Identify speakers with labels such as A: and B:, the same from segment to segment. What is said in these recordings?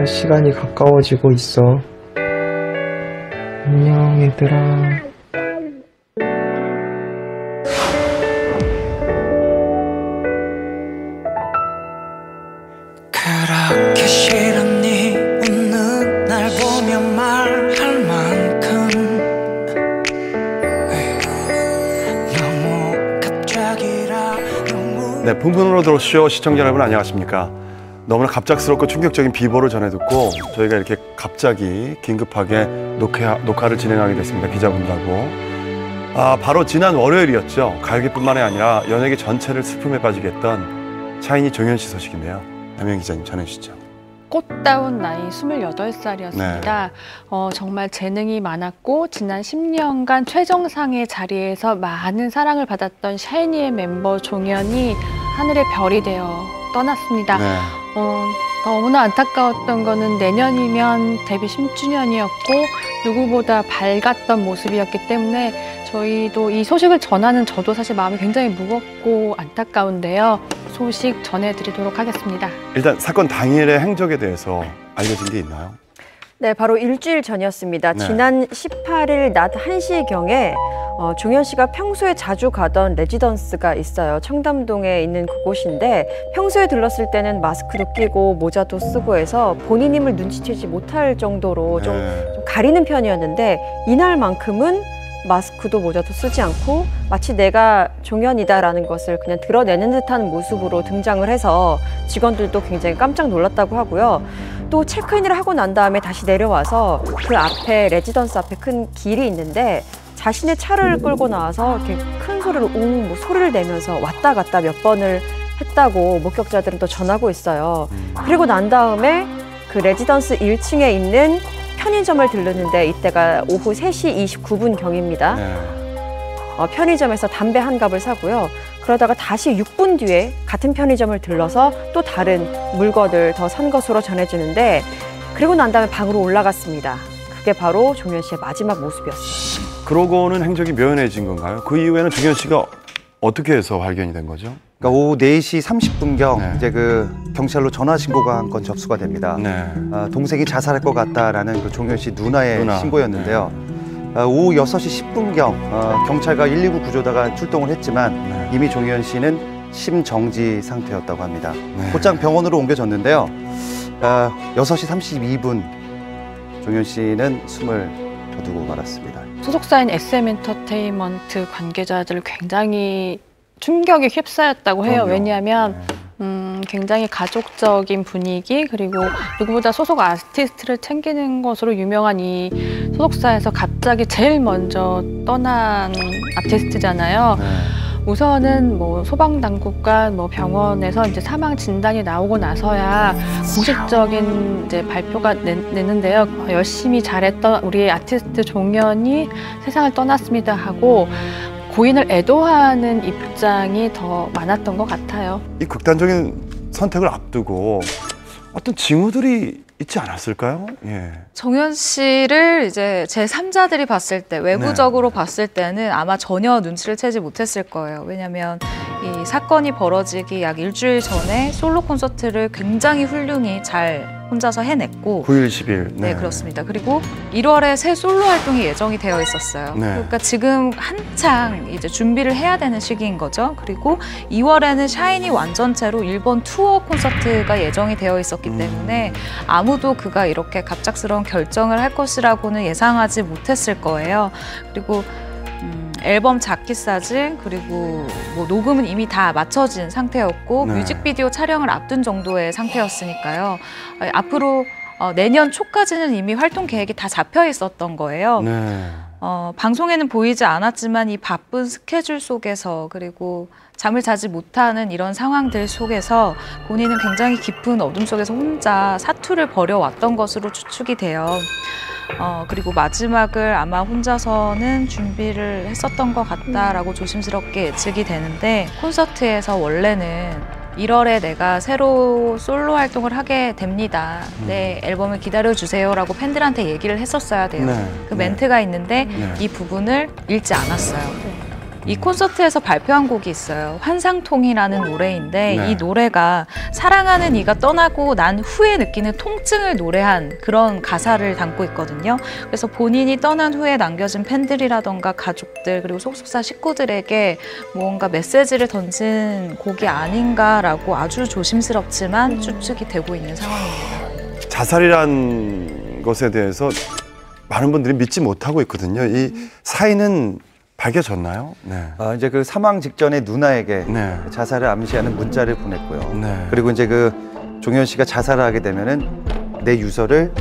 A: 벌써 시간이 가까워지고 있어. 안녕, 얘들아.
B: 그렇게 싫었니? 웃는 날 보며 말할 만큼 너무 갑자기라 너무.
C: 네, 풍문으로 들어오시오. 시청자 여러분 안녕하십니까? 너무나 갑작스럽고 충격적인 비보를 전해 듣고 저희가 이렇게 갑자기 긴급하게 녹화를 진행하게 됐습니다. 기자분들하고. 바로 지난 월요일이었죠. 가요계뿐만이 아니라 연예계 전체를 슬픔에 빠지게 했던 샤이니 종현 씨 소식인데요. 남현 기자님 전해주시죠.
D: 꽃다운 나이 28살이었습니다.
C: 네.
D: 정말 재능이 많았고 지난 10년간 최정상의 자리에서 많은 사랑을 받았던 샤이니의 멤버 종현이 하늘의 별이 되어 떠났습니다.
C: 네.
D: 너무나 안타까웠던 거는 내년이면 데뷔 10주년이었고 누구보다 밝았던 모습이었기 때문에 저희도 이 소식을 전하는 저도 사실 마음이 굉장히 무겁고 안타까운데요. 소식 전해드리도록 하겠습니다.
C: 일단 사건 당일의 행적에 대해서 알려진 게 있나요?
E: 네, 바로 일주일 전이었습니다.
C: 네.
E: 지난 18일 낮 1시경에 종현 씨가 평소에 자주 가던 레지던스가 있어요. 청담동에 있는 그곳인데 평소에 들렀을 때는 마스크도 끼고 모자도 쓰고 해서 본인임을 눈치채지 못할 정도로 좀 가리는 편이었는데 이날만큼은 마스크도 모자도 쓰지 않고 마치 내가 종현이다라는 것을 그냥 드러내는 듯한 모습으로 등장을 해서 직원들도 굉장히 깜짝 놀랐다고 하고요. 또 체크인을 하고 난 다음에 다시 내려와서 그 앞에 레지던스 앞에 큰 길이 있는데 자신의 차를 끌고 나와서 이렇게 큰 소리로 웅 소리를 내면서 왔다 갔다 몇 번을 했다고 목격자들은 또 전하고 있어요. 그리고 난 다음에 그 레지던스 1층에 있는 편의점을 들르는데 이때가 오후 3시 29분경입니다.
C: 네.
E: 편의점에서 담배 한 갑을 사고요. 그러다가 다시 6분 뒤에 같은 편의점을 들러서 또 다른 물건을 더 산 것으로 전해지는데 그리고 난 다음에 방으로 올라갔습니다. 그게 바로 종현 씨의 마지막 모습이었어요.
C: 그러고는 행적이 묘연해진 건가요? 그 이후에는 종현 씨가 어떻게 해서 발견이 된 거죠?
F: 그러니까 오후 4시 30분경
C: 네.
F: 이제 그 경찰로 전화 신고가 한 건 접수가 됩니다.
C: 네.
F: 동생이 자살할 것 같다라는 그 종현 씨 누나의
C: 누나.
F: 신고였는데요. 오후 6시 10분경 경찰과 119 구조대가 출동을 했지만
C: 네.
F: 이미 종현 씨는 심정지 상태였다고 합니다.
C: 네.
F: 곧장 병원으로 옮겨졌는데요. 6시 32분 종현 씨는 숨을 거두고 말았습니다.
D: 소속사인 SM엔터테인먼트 관계자들 굉장히 충격에 휩싸였다고 해요.
C: 그럼요.
D: 왜냐하면 굉장히 가족적인 분위기 그리고 누구보다 소속 아티스트를 챙기는 것으로 유명한 이 소속사에서 갑자기 제일 먼저 떠난 아티스트잖아요.
C: 네.
D: 우선은 뭐 소방당국과 뭐 병원에서 이제 사망 진단이 나오고 나서야 공식적인 이제 발표가 내는데요. 열심히 잘했던 우리 아티스트 종현이 세상을 떠났습니다 하고 고인을 애도하는 입장이 더 많았던 것 같아요.
C: 이 극단적인 선택을 앞두고 어떤 징후들이 있지 않았을까요? 예.
G: 종현 씨를 이제 제3자들이 봤을 때, 외부적으로 봤을 때는 아마 전혀 눈치를 채지 못했을 거예요. 왜냐하면 이 사건이 벌어지기 약 일주일 전에 솔로 콘서트를 굉장히 훌륭히 잘 혼자서 해냈고
C: 9일, 10일.
G: 네, 그렇습니다. 그리고 1월에 새 솔로 활동이 예정이 되어 있었어요.
C: 네.
G: 그러니까 지금 한창 이제 준비를 해야 되는 시기인 거죠. 그리고 2월에는 샤이니 완전체로 일본 투어 콘서트가 예정이 되어 있었기 때문에 아무도 그가 이렇게 갑작스러운 결정을 할 것이라고는 예상하지 못했을 거예요. 그리고 앨범 자켓 사진 그리고 뭐 녹음은 이미 다 맞춰진 상태였고
C: 네.
G: 뮤직비디오 촬영을 앞둔 정도의 상태였으니까요. 앞으로 내년 초까지는 이미 활동 계획이 다 잡혀 있었던 거예요.
C: 네.
G: 방송에는 보이지 않았지만 이 바쁜 스케줄 속에서 그리고 잠을 자지 못하는 이런 상황들 속에서 본인은 굉장히 깊은 어둠 속에서 혼자 사투를 벌여왔던 것으로 추측이 돼요. 그리고 마지막을 아마 혼자서는 준비를 했었던 것 같다라고 조심스럽게 예측이 되는데 콘서트에서 원래는 1월에 내가 새로 솔로 활동을 하게 됩니다. 네, 앨범을 기다려주세요라고 팬들한테 얘기를 했었어야 돼요.
C: 네.
G: 그 멘트가 있는데
C: 네.
G: 이 부분을 읽지 않았어요. 이 콘서트에서 발표한 곡이 있어요. 환상통이라는 노래인데
C: 네.
G: 이 노래가 사랑하는 이가 떠나고 난 후에 느끼는 통증을 노래한 그런 가사를 담고 있거든요. 그래서 본인이 떠난 후에 남겨진 팬들이라던가 가족들 그리고 소속사 식구들에게 무언가 메시지를 던진 곡이 아닌가라고 아주 조심스럽지만 추측이 되고 있는 상황입니다.
C: 자살이란 것에 대해서 많은 분들이 믿지 못하고 있거든요. 이 사인은 밝혀졌나요? 네.
F: 이제 그 사망 직전에 누나에게
C: 네.
F: 자살을 암시하는 문자를 보냈고요.
C: 네.
F: 그리고 이제 그 종현 씨가 자살을 하게 되면은 내 유서를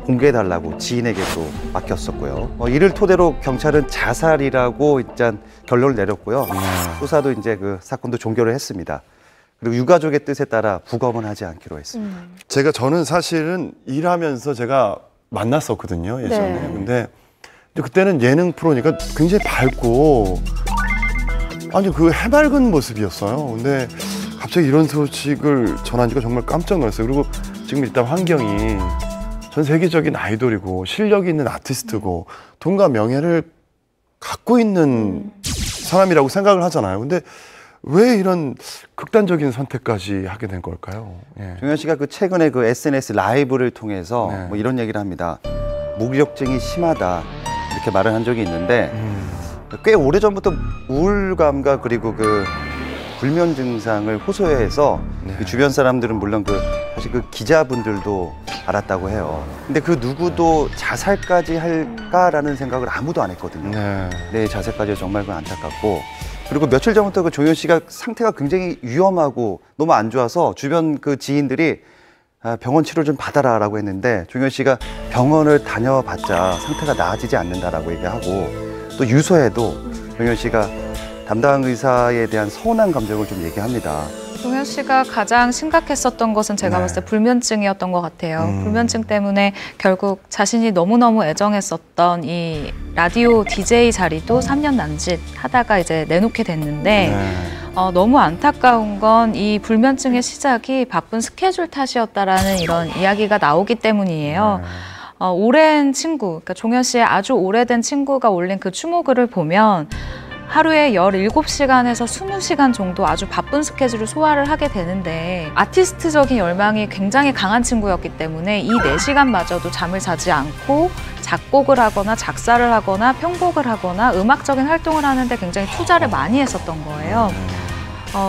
F: 공개해달라고 지인에게도 맡겼었고요. 이를 토대로 경찰은 자살이라고 일단 결론을 내렸고요. 수사도 이제 그 사건도 종결을 했습니다. 그리고 유가족의 뜻에 따라 부검은 하지 않기로 했습니다.
C: 저는 사실은 일하면서 제가 만났었거든요, 예전에.
E: 네.
C: 근데 그때는 예능 프로니까 굉장히 밝고 아니 그 해맑은 모습이었어요. 근데 갑자기 이런 소식을 전하니까 정말 깜짝 놀랐어요. 그리고 지금 일단 환경이 전 세계적인 아이돌이고 실력이 있는 아티스트고 돈과 명예를 갖고 있는 사람이라고 생각을 하잖아요. 근데 왜 이런 극단적인 선택까지 하게 된 걸까요? 예.
F: 종현 씨가 그 최근에 그 SNS 라이브를 통해서
C: 네.
F: 뭐 이런 얘기를 합니다. 무기력증이 심하다 이렇게 말을 한 적이 있는데 꽤 오래전부터 우울감과 그리고 그 불면 증상을 호소해서
C: 네.
F: 그 주변 사람들은 물론 그 사실 그 기자분들도 알았다고 해요. 근데 그 누구도 자살까지 할까라는 생각을 아무도 안 했거든요.
C: 네.
F: 네, 자살까지 정말 그 안타깝고 그리고 며칠 전부터 그 종현 씨가 상태가 굉장히 위험하고 너무 안 좋아서 주변 그 지인들이 병원 치료 좀 받아라라고 했는데 종현 씨가 병원을 다녀봤자 상태가 나아지지 않는다라고 얘기하고 또 유서에도 종현 씨가 담당 의사에 대한 서운한 감정을 좀 얘기합니다.
G: 종현 씨가 가장 심각했었던 것은 제가
C: 네.
G: 봤을 때 불면증이었던 것 같아요. 불면증 때문에 결국 자신이 너무너무 애정했었던 이 라디오 DJ 자리도 3년 남짓 하다가 이제 내놓게 됐는데
C: 네.
G: 너무 안타까운 건 이 불면증의 시작이 바쁜 스케줄 탓이었다라는 이런 이야기가 나오기 때문이에요. 오랜 친구, 그러니까 종현 씨의 아주 오래된 친구가 올린 그 추모글을 보면 하루에 17시간에서 20시간 정도 아주 바쁜 스케줄을 소화를 하게 되는데 아티스트적인 열망이 굉장히 강한 친구였기 때문에 이 4시간마저도 잠을 자지 않고 작곡을 하거나 작사를 하거나 편곡을 하거나 음악적인 활동을 하는데 굉장히 투자를 많이 했었던 거예요.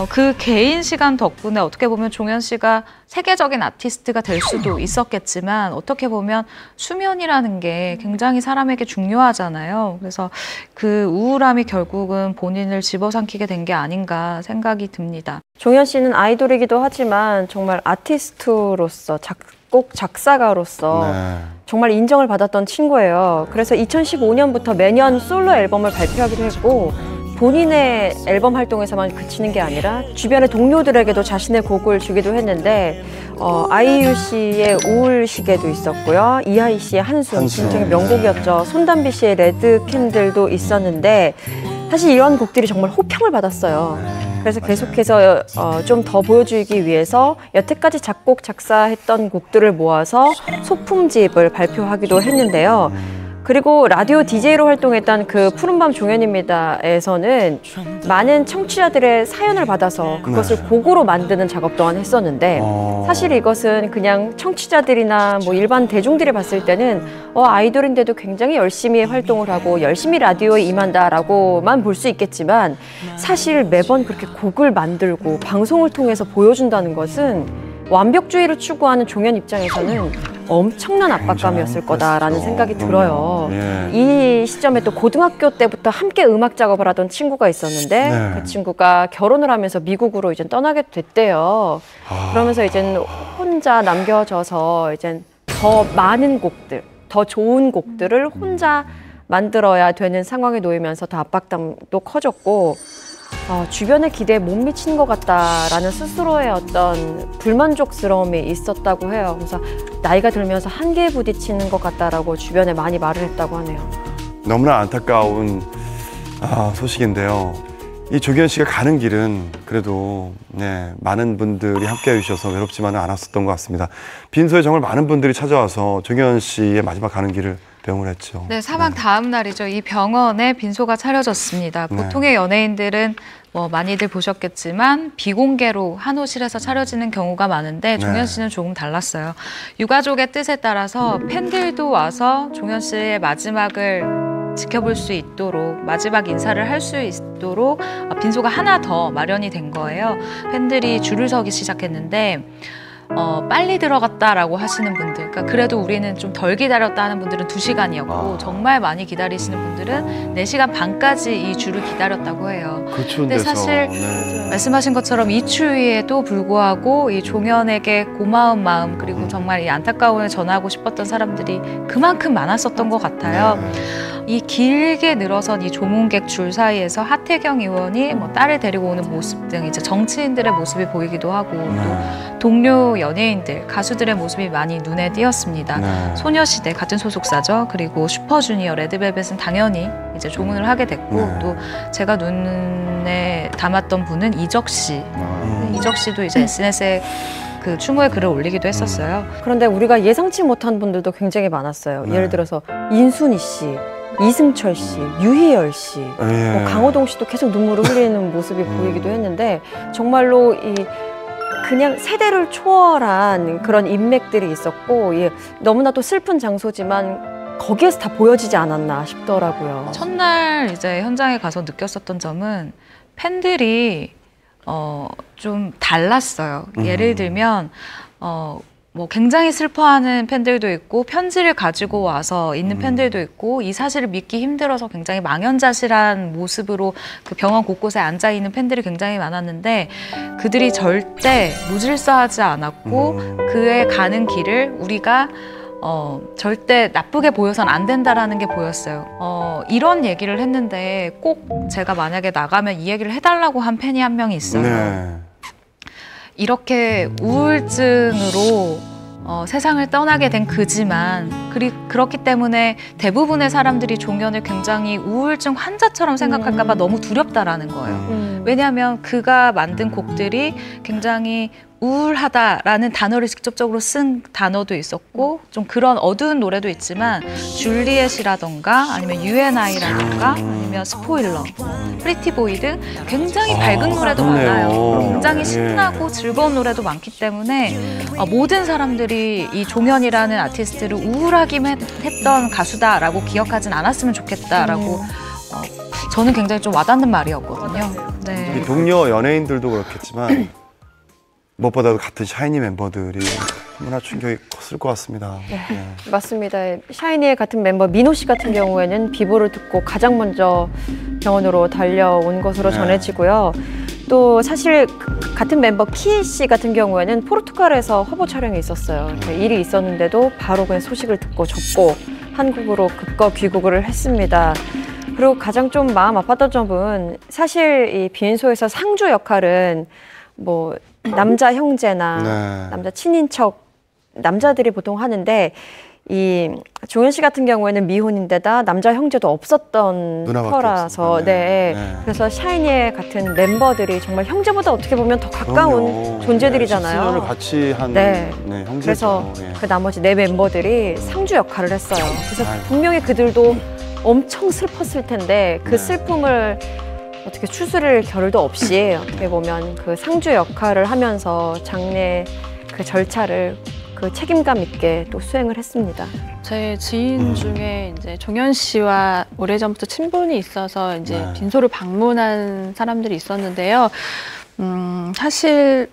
G: 그 개인 시간 덕분에 어떻게 보면 종현 씨가 세계적인 아티스트가 될 수도 있었겠지만 어떻게 보면 수면이라는 게 굉장히 사람에게 중요하잖아요. 그래서 그 우울함이 결국은 본인을 집어삼키게 된 게 아닌가 생각이 듭니다.
E: 종현 씨는 아이돌이기도 하지만 정말 아티스트로서 작곡 작사가로서
C: 네.
E: 정말 인정을 받았던 친구예요. 그래서 2015년부터 매년 솔로 앨범을 발표하기도 했고 본인의 앨범 활동에서만 그치는 게 아니라 주변의 동료들에게도 자신의 곡을 주기도 했는데 아이유 씨의 우울 시계도 있었고요. 이하이 씨의 한숨 굉장히 명곡이었죠. 손담비 씨의 레드 캔들도 있었는데 사실 이런 곡들이 정말 호평을 받았어요. 그래서 계속해서 좀 더 보여주기 위해서 여태까지 작곡 작사했던 곡들을 모아서 소품집을 발표하기도 했는데요. 그리고 라디오 DJ로 활동했던 그 푸른밤 종현입니다에서는 많은 청취자들의 사연을 받아서 그것을 곡으로 만드는 작업 또한 했었는데 사실 이것은 그냥 청취자들이나 뭐 일반 대중들이 봤을 때는 아이돌인데도 굉장히 열심히 활동을 하고 열심히 라디오에 임한다라고만 볼 수 있겠지만 사실 매번 그렇게 곡을 만들고 방송을 통해서 보여준다는 것은 완벽주의를 추구하는 종현 입장에서는 엄청난 압박감이었을 거다라는 생각이 들어요.
C: 예.
E: 이 시점에 또 고등학교 때부터 함께 음악 작업을 하던 친구가 있었는데
C: 네.
E: 그 친구가 결혼을 하면서 미국으로 이제 떠나게 됐대요. 그러면서 이제 혼자 남겨져서 이제 더 많은 곡들, 더 좋은 곡들을 혼자 만들어야 되는 상황에 놓이면서 더 압박감도 커졌고 주변의 기대에 못 미치는 것 같다라는 스스로의 어떤 불만족스러움이 있었다고 해요. 그래서 나이가 들면서 한계에 부딪히는 것 같다라고 주변에 많이 말을 했다고 하네요.
C: 너무나 안타까운 소식인데요. 이 조기현 씨가 가는 길은 그래도 많은 분들이 함께해 주셔서 외롭지만은 않았었던 것 같습니다. 빈소에 정말 많은 분들이 찾아와서 조기현 씨의 마지막 가는 길을 병을 했죠.
G: 네, 사망 다음 날이죠. 이 병원에 빈소가 차려졌습니다.
C: 네.
G: 보통의 연예인들은 뭐 많이들 보셨겠지만 비공개로 한 호실에서 차려지는 경우가 많은데 종현 씨는 조금 달랐어요. 유가족의 뜻에 따라서 팬들도 와서 종현 씨의 마지막을 지켜볼 수 있도록 마지막 인사를 할 수 있도록 빈소가 하나 더 마련이 된 거예요. 팬들이 줄을 서기 시작했는데 빨리 들어갔다라고 하시는 분들, 그러니까 그래도 우리는 좀 덜 기다렸다 하는 분들은 2시간이었고 정말 많이 기다리시는 분들은 4시간 반까지 이 줄을 기다렸다고 해요.
C: 그 추운
G: 근데
C: 데서.
G: 사실
C: 네.
G: 말씀하신 것처럼 이 추위에도 불구하고 이 종현에게 고마운 마음 그리고 정말 이 안타까움을 전하고 싶었던 사람들이 그만큼 많았었던 것 같아요.
C: 네.
G: 이 길게 늘어선 이 조문객 줄 사이에서 하태경 의원이 뭐 딸을 데리고 오는 모습 등 이제 정치인들의 모습이 보이기도 하고 또 동료 연예인들, 가수들의 모습이 많이 눈에 띄었습니다.
C: 네.
G: 소녀시대 같은 소속사죠. 그리고 슈퍼주니어, 레드벨벳은 당연히 이제 조문을 하게 됐고
C: 네.
G: 또 제가 눈에 담았던 분은 이적 씨. 이적 씨도 이제 SNS에 그 추모의 글을 올리기도 했었어요.
E: 그런데 우리가 예상치 못한 분들도 굉장히 많았어요.
C: 네.
E: 예를 들어서 인순이 씨, 이승철 씨, 유희열 씨,
C: 예.
E: 뭐 강호동 씨도 계속 눈물을 흘리는 모습이 보이기도 했는데 정말로 이 그냥 세대를 초월한 그런 인맥들이 있었고 너무나도 슬픈 장소지만 거기에서 다 보여지지 않았나 싶더라고요.
G: 첫날 이제 현장에 가서 느꼈었던 점은 팬들이 좀 달랐어요. 예를 들면 뭐 굉장히 슬퍼하는 팬들도 있고 편지를 가지고 와서 있는 팬들도 있고 이 사실을 믿기 힘들어서 굉장히 망연자실한 모습으로 그 병원 곳곳에 앉아 있는 팬들이 굉장히 많았는데 그들이 절대 무질서하지 않았고 그의 가는 길을 우리가 절대 나쁘게 보여선 안 된다라는 게 보였어요. 이런 얘기를 했는데 꼭 제가 만약에 나가면 이 얘기를 해달라고 한 팬이 한 명이 있어요.
C: 네.
G: 이렇게 우울증으로 세상을 떠나게 된 그지만 그렇기 때문에 대부분의 사람들이 종현을 굉장히 우울증 환자처럼 생각할까 봐 너무 두렵다라는 거예요. 왜냐하면 그가 만든 곡들이 굉장히 우울하다라는 단어를 직접적으로 쓴 단어도 있었고 좀 그런 어두운 노래도 있지만 줄리엣이라던가 아니면 U&I라던가 아니면 스포일러, 프리티보이 등 굉장히 밝은 노래도
C: 그렇네요.
G: 많아요. 굉장히
C: 예.
G: 신나고 즐거운 노래도 많기 때문에 모든 사람들이 이 종현이라는 아티스트를 우울하기만 했던 가수다라고 기억하진 않았으면 좋겠다라고 저는 굉장히 좀 와닿는 말이었거든요. 네.
C: 이 동료 연예인들도 그렇겠지만 무엇보다도 같은 샤이니 멤버들이 너무나 충격이 컸을 것 같습니다. 네.
E: 맞습니다. 샤이니의 같은 멤버 민호 씨 같은 경우에는 비보를 듣고 가장 먼저 병원으로 달려온 것으로 전해지고요. 또 사실 같은 멤버 키이 씨 같은 경우에는 포르투갈에서 화보 촬영이 있었어요. 일이 있었는데도 바로 그냥 소식을 듣고 접고 한국으로 급거 귀국을 했습니다. 그리고 가장 좀 마음 아팠던 점은 사실 이 빈소에서 상주 역할은 뭐 남자 형제나
C: 네.
E: 남자 친인척 남자들이 보통 하는데 이 종현 씨 같은 경우에는 미혼인데다 남자 형제도 없었던
C: 누나밖에
E: 터라서
C: 없으니까. 네.
E: 네.
C: 네.
E: 그래서 샤이니의 같은 member들이 정말 형제보다 어떻게 보면 더 가까운 존재들이잖아요.
C: 10년을 같이 한
E: 네.
C: 형제죠.
E: 그래서
C: 예.
E: 그 나머지 네 멤버들이 상주 역할을 했어요. 그래서
C: 아이고.
E: 분명히 그들도 엄청 슬펐을 텐데 그
C: 네.
E: 슬픔을 어떻게 추스릴 겨를도 없이 어떻게 보면 그 상주 역할을 하면서 장례 그 절차를 그 책임감 있게 또 수행을 했습니다.
D: 제 지인 중에 이제 종현 씨와 오래전부터 친분이 있어서 이제
C: 네.
D: 빈소를 방문한 사람들이 있었는데요. 사실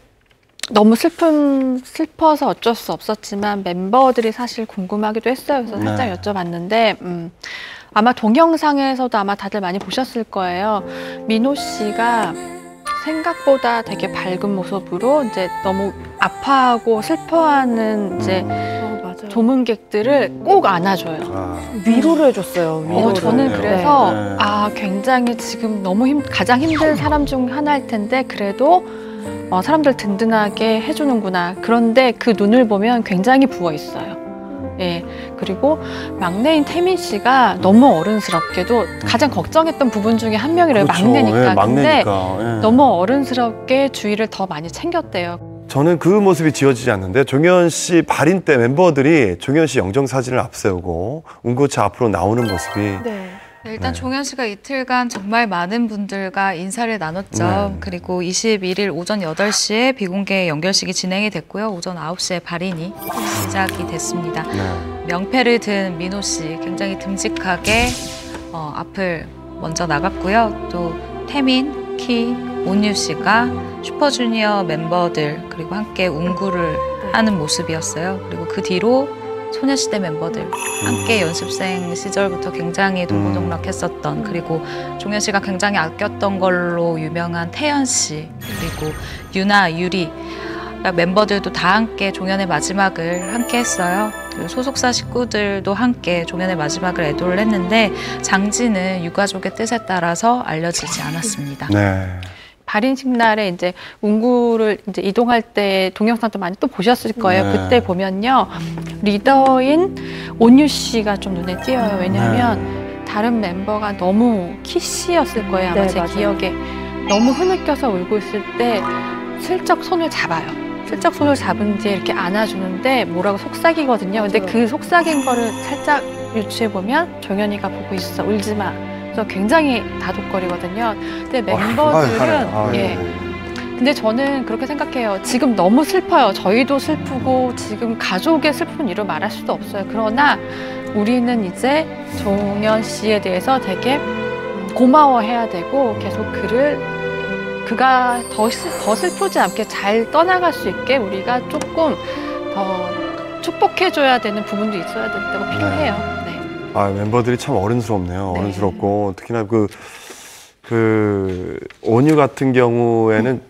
D: 너무 슬퍼서 어쩔 수 없었지만 멤버들이 사실 궁금하기도 했어요. 그래서 살짝
C: 네.
D: 여쭤봤는데 아마 동영상에서도 아마 다들 많이 보셨을 거예요. 민호 씨가 생각보다 되게 밝은 모습으로 이제 너무 아파하고 슬퍼하는 이제
E: 맞아요.
D: 조문객들을 꼭 안아줘요.
C: 아,
E: 위로를 해줬어요. 위로를.
D: 저는
C: 네.
D: 그래서
C: 네.
D: 굉장히 지금 너무 가장 힘든 사람 중 하나일 텐데 그래도 사람들 든든하게 해주는구나. 그런데 그 눈을 보면 굉장히 부어 있어요. 예. 그리고 막내인 태민 씨가 너무 어른스럽게도 가장 걱정했던 부분 중에 한 명이래요.
C: 그렇죠.
D: 막내니까.
C: 예,
D: 근데
C: 막내니까. 예.
D: 너무 어른스럽게 주의를 더 많이 챙겼대요.
C: 저는 그 모습이 지워지지 않는데 종현 씨 발인 때 멤버들이 종현 씨 영정 사진을 앞세우고 운구차 앞으로 나오는 모습이
E: 네.
G: 일단
C: 네.
G: 종현 씨가 이틀간 정말 많은 분들과 인사를 나눴죠.
C: 네.
G: 그리고 21일 오전 8시에 비공개 연결식이 진행이 됐고요. 오전 9시에 발인이 시작이 됐습니다.
C: 네.
G: 명패를 든 민호 씨 굉장히 듬직하게 앞을 먼저 나갔고요. 또 태민, 키, 온유 씨가 슈퍼주니어 member들 그리고 함께 운구를 하는 모습이었어요. 그리고 그 뒤로 소녀시대 멤버들 함께 연습생 시절부터 굉장히 동고동락했었던 그리고 종현 씨가 굉장히 아꼈던 걸로 유명한 태연 씨 그리고 유나, 유리 멤버들도 다 함께 종현의 마지막을 함께 했어요. 그리고 소속사 식구들도 함께 종현의 마지막을 애도를 했는데 장지는 유가족의 뜻에 따라서 알려지지 않았습니다.
C: 네.
D: 발인식 날에 이제 운구를 이제 이동할 때 동영상도 많이 또 보셨을 거예요.
C: 네.
D: 그때 보면요. 리더인 온유 씨가 좀 눈에 띄어요. 왜냐하면 다른 멤버가 너무 키씨였을 거예요. 아마
E: 네,
D: 제
E: 맞아요.
D: 기억에. 너무 흐느껴서 울고 있을 때 슬쩍 손을 잡아요. 슬쩍 손을 잡은 뒤에 이렇게 안아주는데 뭐라고 속삭이거든요. 근데
E: 맞아요.
D: 그 속삭인 거를 살짝 유추해보면 종현이가 보고 있어. 울지 마. 그래서 굉장히 다독거리거든요. 근데 멤버들은 예. 근데 저는 그렇게 생각해요. 지금 너무 슬퍼요. 저희도 슬프고 지금 가족의 슬픔은 이루 말할 수도 없어요. 그러나 우리는 이제 종현 씨에 대해서 되게 고마워해야 되고 계속 그가 더 슬프지 않게 잘 떠나갈 수 있게 우리가 조금 더 축복해줘야 되는 부분도 있어야 된다고 필요해요. 네.
C: 아, 멤버들이 참 어른스럽네요.
D: 네.
C: 어른스럽고 특히나 그 온유 같은 경우에는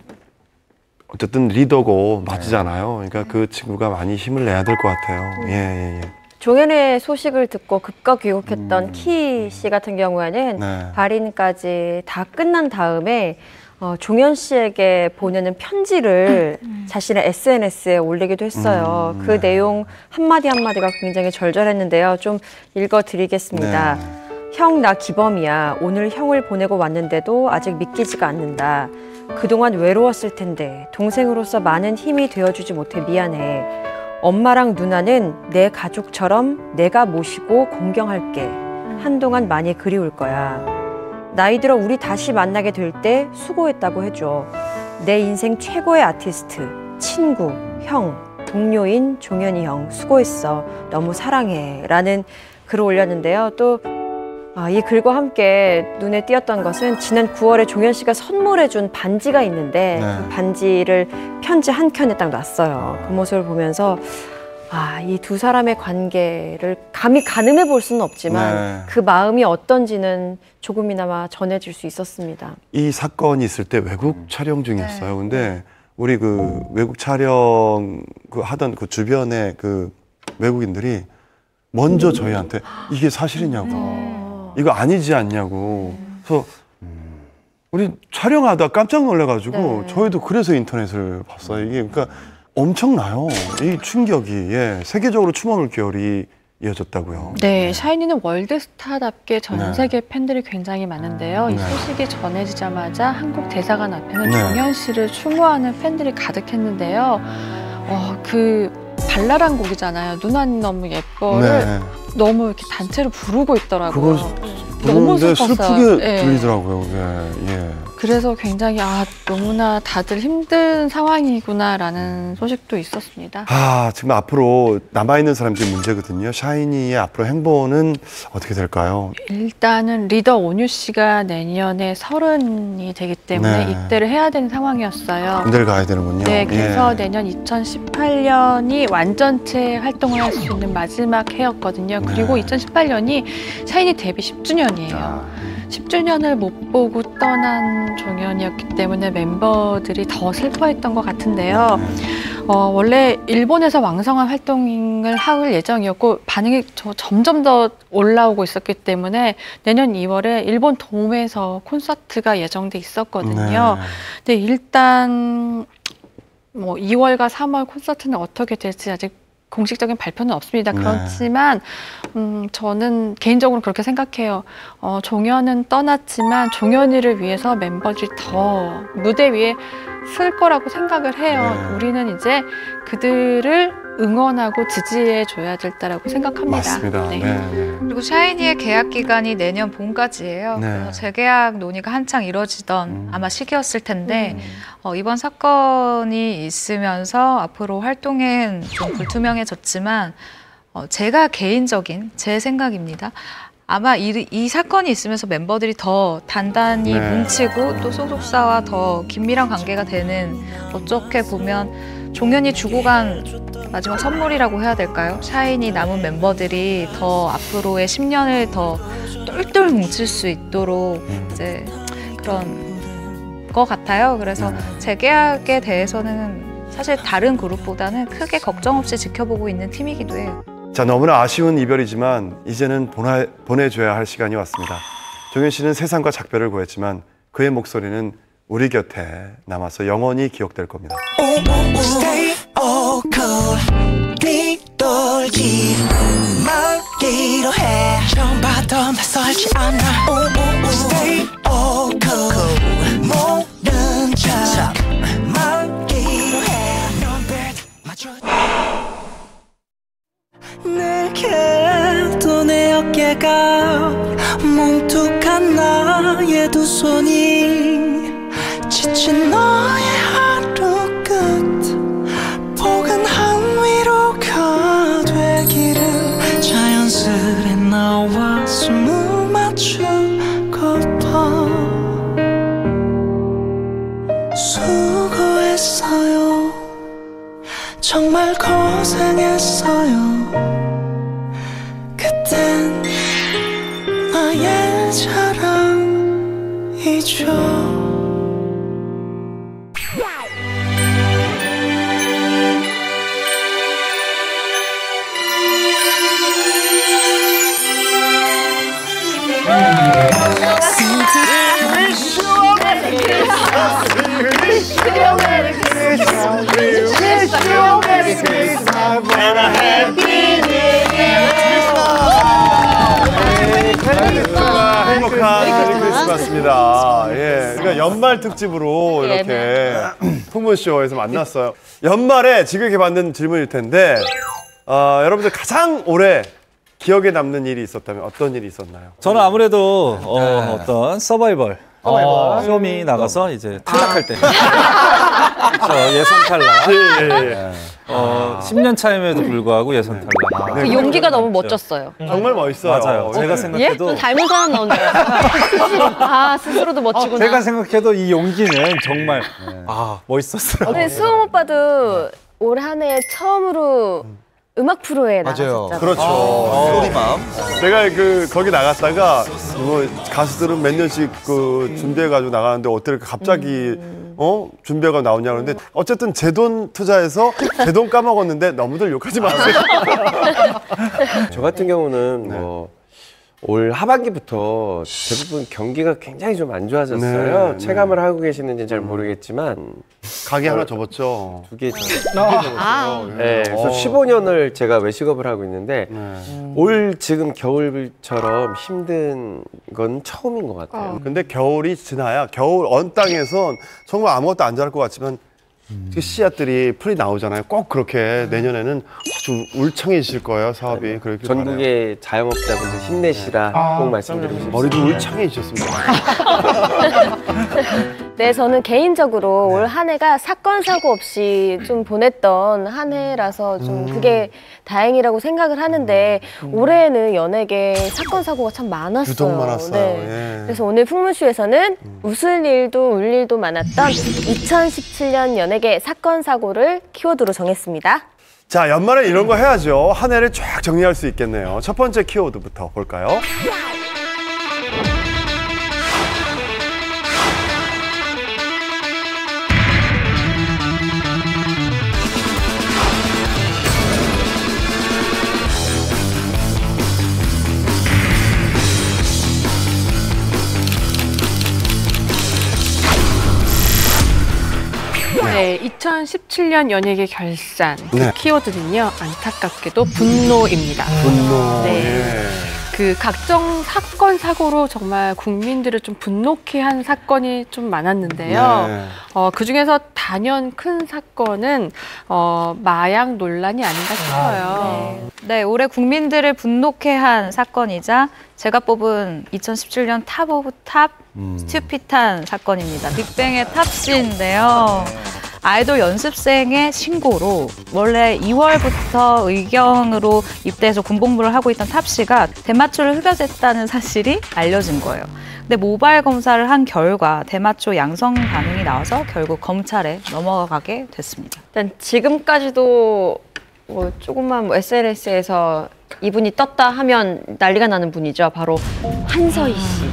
C: 어쨌든 리더고 맞잖아요. 그러니까 그 친구가 많이 힘을 내야 될 것 같아요. 예.
E: 종현의 소식을 듣고 급거 귀국했던 키 씨 같은 경우에는
C: 네.
E: 발인까지 다 끝난 다음에 종현 씨에게 보내는 편지를 자신의 SNS에 올리기도 했어요. 그 내용 한마디 한마디가 굉장히 절절했는데요. 좀 읽어드리겠습니다.
C: 네.
E: 형, 나 기범이야. 오늘 형을 보내고 왔는데도 아직 믿기지가 않는다. 그동안 외로웠을 텐데 동생으로서 많은 힘이 되어주지 못해 미안해. 엄마랑 누나는 내 가족처럼 내가 모시고 공경할게. 한동안 많이 그리울 거야. 나이 들어 우리 다시 만나게 될 때 수고했다고 해줘. 내 인생 최고의 아티스트, 친구, 형, 동료인 종현이 형 수고했어. 너무 사랑해. 라는 글을 올렸는데요. 또 이 글과 함께 눈에 띄었던 것은 지난 9월에 종현 씨가 선물해준 반지가 있는데
C: 네.
E: 그 반지를 편지 한 켠에 딱 놨어요. 그 모습을 보면서 이 두 사람의 관계를 감히 가늠해 볼 수는 없지만
C: 네.
E: 그 마음이 어떤지는 조금이나마 전해질 수 있었습니다.
C: 이 사건이 있을 때 외국 촬영 중이었어요. 근데 우리 그 외국 촬영 하던 그 주변에 그 외국인들이 먼저 저희한테 이게 사실이냐고. 이거 아니지 않냐고. 그래서 우리 촬영하다 깜짝 놀라가지고
E: 네.
C: 저희도 그래서 인터넷을 봤어요. 이게 그러니까 엄청나요. 이 충격이 세계적으로 추모 물결이 이어졌다고요.
D: 네, 샤이니는 월드스타답게 전
C: 네.
D: 세계 팬들이 굉장히 많은데요. 이
C: 네.
D: 소식이 전해지자마자 한국 대사관 앞에는
C: 네.
D: 종현 씨를 추모하는 팬들이 가득했는데요. 그 발랄한 곡이잖아요. 누나는 너무 예뻐를
C: 네.
D: 너무 이렇게 단체로 부르고 있더라고요.
C: 그걸
D: 너무
C: 부르는데
D: 슬펐어요.
C: 슬프게
D: 네.
C: 들리더라고요. 예.
D: 그래서 굉장히 너무나 다들 힘든 상황이구나라는 소식도 있었습니다.
C: 지금 앞으로 남아있는 사람들이 문제거든요. 샤이니의 앞으로 행보는 어떻게 될까요?
D: 일단은 리더 온유 씨가 내년에 30이 되기 때문에
C: 네.
D: 입대를 해야 되는 상황이었어요.
C: 군대를 가야 되는군요.
D: 네, 그래서
C: 예.
D: 내년 2018년이 완전체 활동을 할 수 있는 마지막 해였거든요. 그리고
C: 네.
D: 2018년이 샤이니 데뷔 10주년이에요. 10주년을 못 보고 떠난 종현이었기 때문에 멤버들이 더 슬퍼했던 것 같은데요. 원래 일본에서 왕성한 활동을 할 예정이었고 반응이 점점 더 올라오고 있었기 때문에 내년 2월에 일본 돔에서 콘서트가 예정돼 있었거든요. 근데 일단 2월과 3월 콘서트는 어떻게 될지 아직 공식적인 발표는 없습니다. 그렇지만 저는 개인적으로 그렇게 생각해요. 종현은 떠났지만 종현이를 위해서 멤버들이 더 무대 위에 쓸 거라고 생각을 해요.
C: 네.
D: 우리는 이제 그들을 응원하고 지지해 줘야 될 때라고 생각합니다.
C: 맞습니다.
D: 네.
C: 네. 네.
G: 그리고 샤이니의 계약 기간이 내년 봄까지예요.
C: 네.
G: 그래서 재계약 논의가 한창 이뤄지던 아마 시기였을 텐데
E: 음.
G: 이번 사건이 있으면서 앞으로 활동은 좀 불투명해졌지만 제가 개인적인 제 생각입니다. 아마 이 사건이 있으면서 멤버들이 더 단단히
C: 네.
G: 뭉치고 또 소속사와 더 긴밀한 관계가 되는 어떻게 보면 종현이 주고 간 마지막 선물이라고 해야 될까요? 샤이니 남은 멤버들이 더 앞으로의 10년을 더 똘똘 뭉칠 수 있도록 이제 그런 것 같아요. 그래서 재계약에 대해서는 사실 다른 그룹보다는 크게 걱정 없이 지켜보고 있는 팀이기도 해요.
C: 자, 너무나 아쉬운 이별이지만 이제는 보내줘야 할 시간이 왔습니다. 종현 씨는 세상과 작별을 구했지만 그의 목소리는 우리 곁에 남아서 영원히 기억될 겁니다.
B: Stay all cool 뒤돌기 말기로 해 처음 봐도 낯설지 않아 Stay all cool 모른 척 말기로 해 눈빛 맞춰 내게도 내 어깨가 뭉툭한 나의 두 손이 지친 너의 하루 끝 포근한 위로가 되기를 자연스레 나와 숨을 맞추고파 수고했어요 정말 고생했어요 그땐 나의 자랑이죠
C: 행복한 메리 크리스마스입니다. 예, 그러니까 연말 특집으로 이렇게 풍문쇼에서 만났어요. 연말에 지극히 받는 질문일 텐데 여러분들 가장 오래 기억에 남는 일이 있었다면 어떤 일이 있었나요?
H: 저는 아무래도 어떤 서바이벌 쇼미 나가서 이제 탈락할 때 예선 탈락.
C: 예.
H: 10년 차임에도 불구하고 예선 탈락.
E: 그 용기가 너무 멋졌어요.
C: 정말 멋있어요.
H: 맞아요. 제가 생각해도
E: 예? 닮은 사람 나온다. 아, 스스로도 멋지구나.
H: 제가 생각해도 이 용기는 정말 멋있었어요.
I: 근데 수홍 오빠도 올 한 해 처음으로 음악 프로에 나갔었잖아요.
C: 그렇죠.
F: 소리맘.
C: 제가 거기 나갔다가 뭐 가수들은 몇 년씩 준비해가지고 나가는데 어떻게 갑자기 준비가 나오냐 그러는데 어쨌든 제 돈 투자해서 제 돈 까먹었는데 너무들 욕하지 마세요.
J: 저 같은 경우는 올 하반기부터 대부분 경기가 굉장히 좀 안 좋아졌어요.
C: 네,
J: 체감을 하고 계시는지 잘 모르겠지만
C: 가게 하나 접었죠.
J: 두 개 접었어요. 네, 그래서 15년을 제가 외식업을 하고 있는데 올 지금 겨울처럼 힘든 건 처음인 것 같아요.
C: 근데 겨울이 지나야 겨울 언 땅에선 정말 아무것도 안 자랄 것 같지만 그 씨앗들이 풀이 나오잖아요. 꼭 그렇게 내년에는 아주 울창해질 거예요. 사업이. 그렇게
J: 전국의 자영업자분들 힘내시라 꼭 말씀드리고 싶습니다.
C: 머리도 울창해지셨습니다.
I: 네, 저는 개인적으로 올 한 해가 사건 사고 없이 좀 보냈던 한 해라서 좀 그게 다행이라고 생각을 하는데 올해는 연예계 사건 사고가 참 많았어요.
C: 유독 많았어요.
I: 네.
C: 예.
I: 그래서 오늘 풍문쇼에서는 웃을 일도 울 일도 많았던 2017년 연예계 사건 사고를 키워드로 정했습니다.
C: 자, 연말에 이런 거 해야죠. 한 해를 쫙 정리할 수 있겠네요. 첫 번째 키워드부터 볼까요?
D: 네, 2017년 연예계 결산
C: 네.
D: 키워드는요, 안타깝게도 분노입니다.
C: 분노.
D: 네.
C: 예.
D: 그 각종 사건 사고로 정말 국민들을 좀 분노케 한 사건이 좀 많았는데요.
C: 네.
D: 그 중에서 단연 큰 사건은 마약 논란이 아닌가 싶어요.
G: 네, 올해 국민들을 분노케 한 사건이자 제가 뽑은 2017년 탑 오브 탑 스튜핏한 사건입니다. 빅뱅의 탑씨인데요. 아이돌 연습생의 신고로 원래 2월부터 의경으로 입대해서 군복무를 하고 있던 탑씨가 대마초를 흡연했다는 사실이 알려진 거예요. 근데 모발 검사를 한 결과 대마초 양성 반응이 나와서 결국 검찰에 넘어가게 됐습니다.
E: 일단 지금까지도 뭐 조금만 SNS에서 이분이 떴다 하면 난리가 나는 분이죠. 바로 한서희 씨.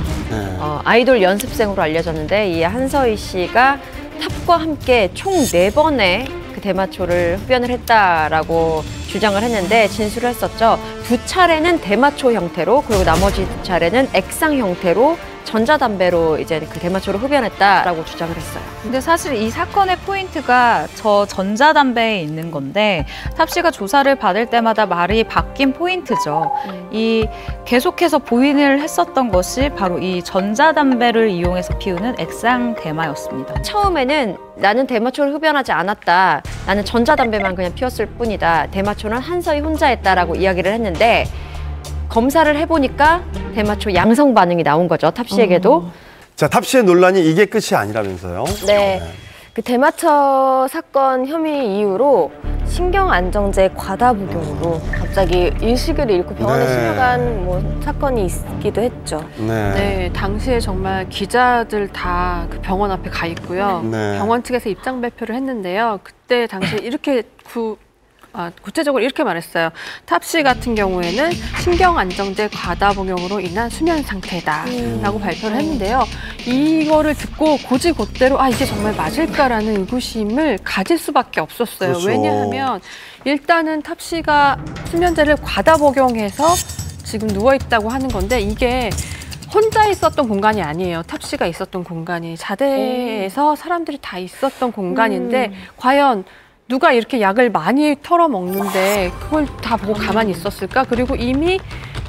E: 아이돌 연습생으로 알려졌는데 이 한서희 씨가 탑과 함께 총 4번의 그 대마초를 흡연을 했다라고 주장을 했는데 진술을 했었죠. 2차례는 대마초 형태로 그리고 나머지 2차례는 액상 형태로 전자담배로 이제 그 대마초를 흡연했다라고 주장을 했어요.
G: 근데 사실 이 사건의 포인트가 저 전자담배에 있는 건데 탑씨가 조사를 받을 때마다 말이 바뀐 포인트죠. 이 계속해서 부인을 했었던 것이 바로 이 전자담배를 이용해서 피우는 액상 대마였습니다.
E: 처음에는 나는 대마초를 흡연하지 않았다. 나는 전자담배만 그냥 피웠을 뿐이다. 대마초는 한서희 혼자 했다라고 이야기를 했는데 검사를 해보니까 대마초 양성 반응이 나온 거죠. 탑씨에게도.
C: 자, 탑씨의 논란이 이게 끝이 아니라면서요?
I: 네. 그 대마초 사건 혐의 이후로 신경안정제 과다 복용으로 갑자기 의식을 잃고 병원에 실려간 뭐 사건이 있기도 했죠.
D: 네, 당시에 정말 기자들 다 그 병원 앞에 가 있고요. 병원 측에서 입장 발표를 했는데요. 그때 당시에 이렇게 구체적으로 이렇게 말했어요. 탑씨 같은 경우에는 신경안정제 과다 복용으로 인한 수면 상태다라고 발표를 했는데요. 이거를 듣고 곧이곧대로 이게 정말 맞을까라는 의구심을 가질 수밖에 없었어요.
C: 그렇죠.
D: 왜냐하면 일단은 탑씨가 수면제를 과다 복용해서 지금 누워있다고 하는 건데 이게 혼자 있었던 공간이 아니에요. 탑씨가 있었던 공간이 자대에서 사람들이 다 있었던 공간인데 과연 누가 이렇게 약을 많이 털어먹는데 그걸 다 보고 가만히 있었을까? 그리고 이미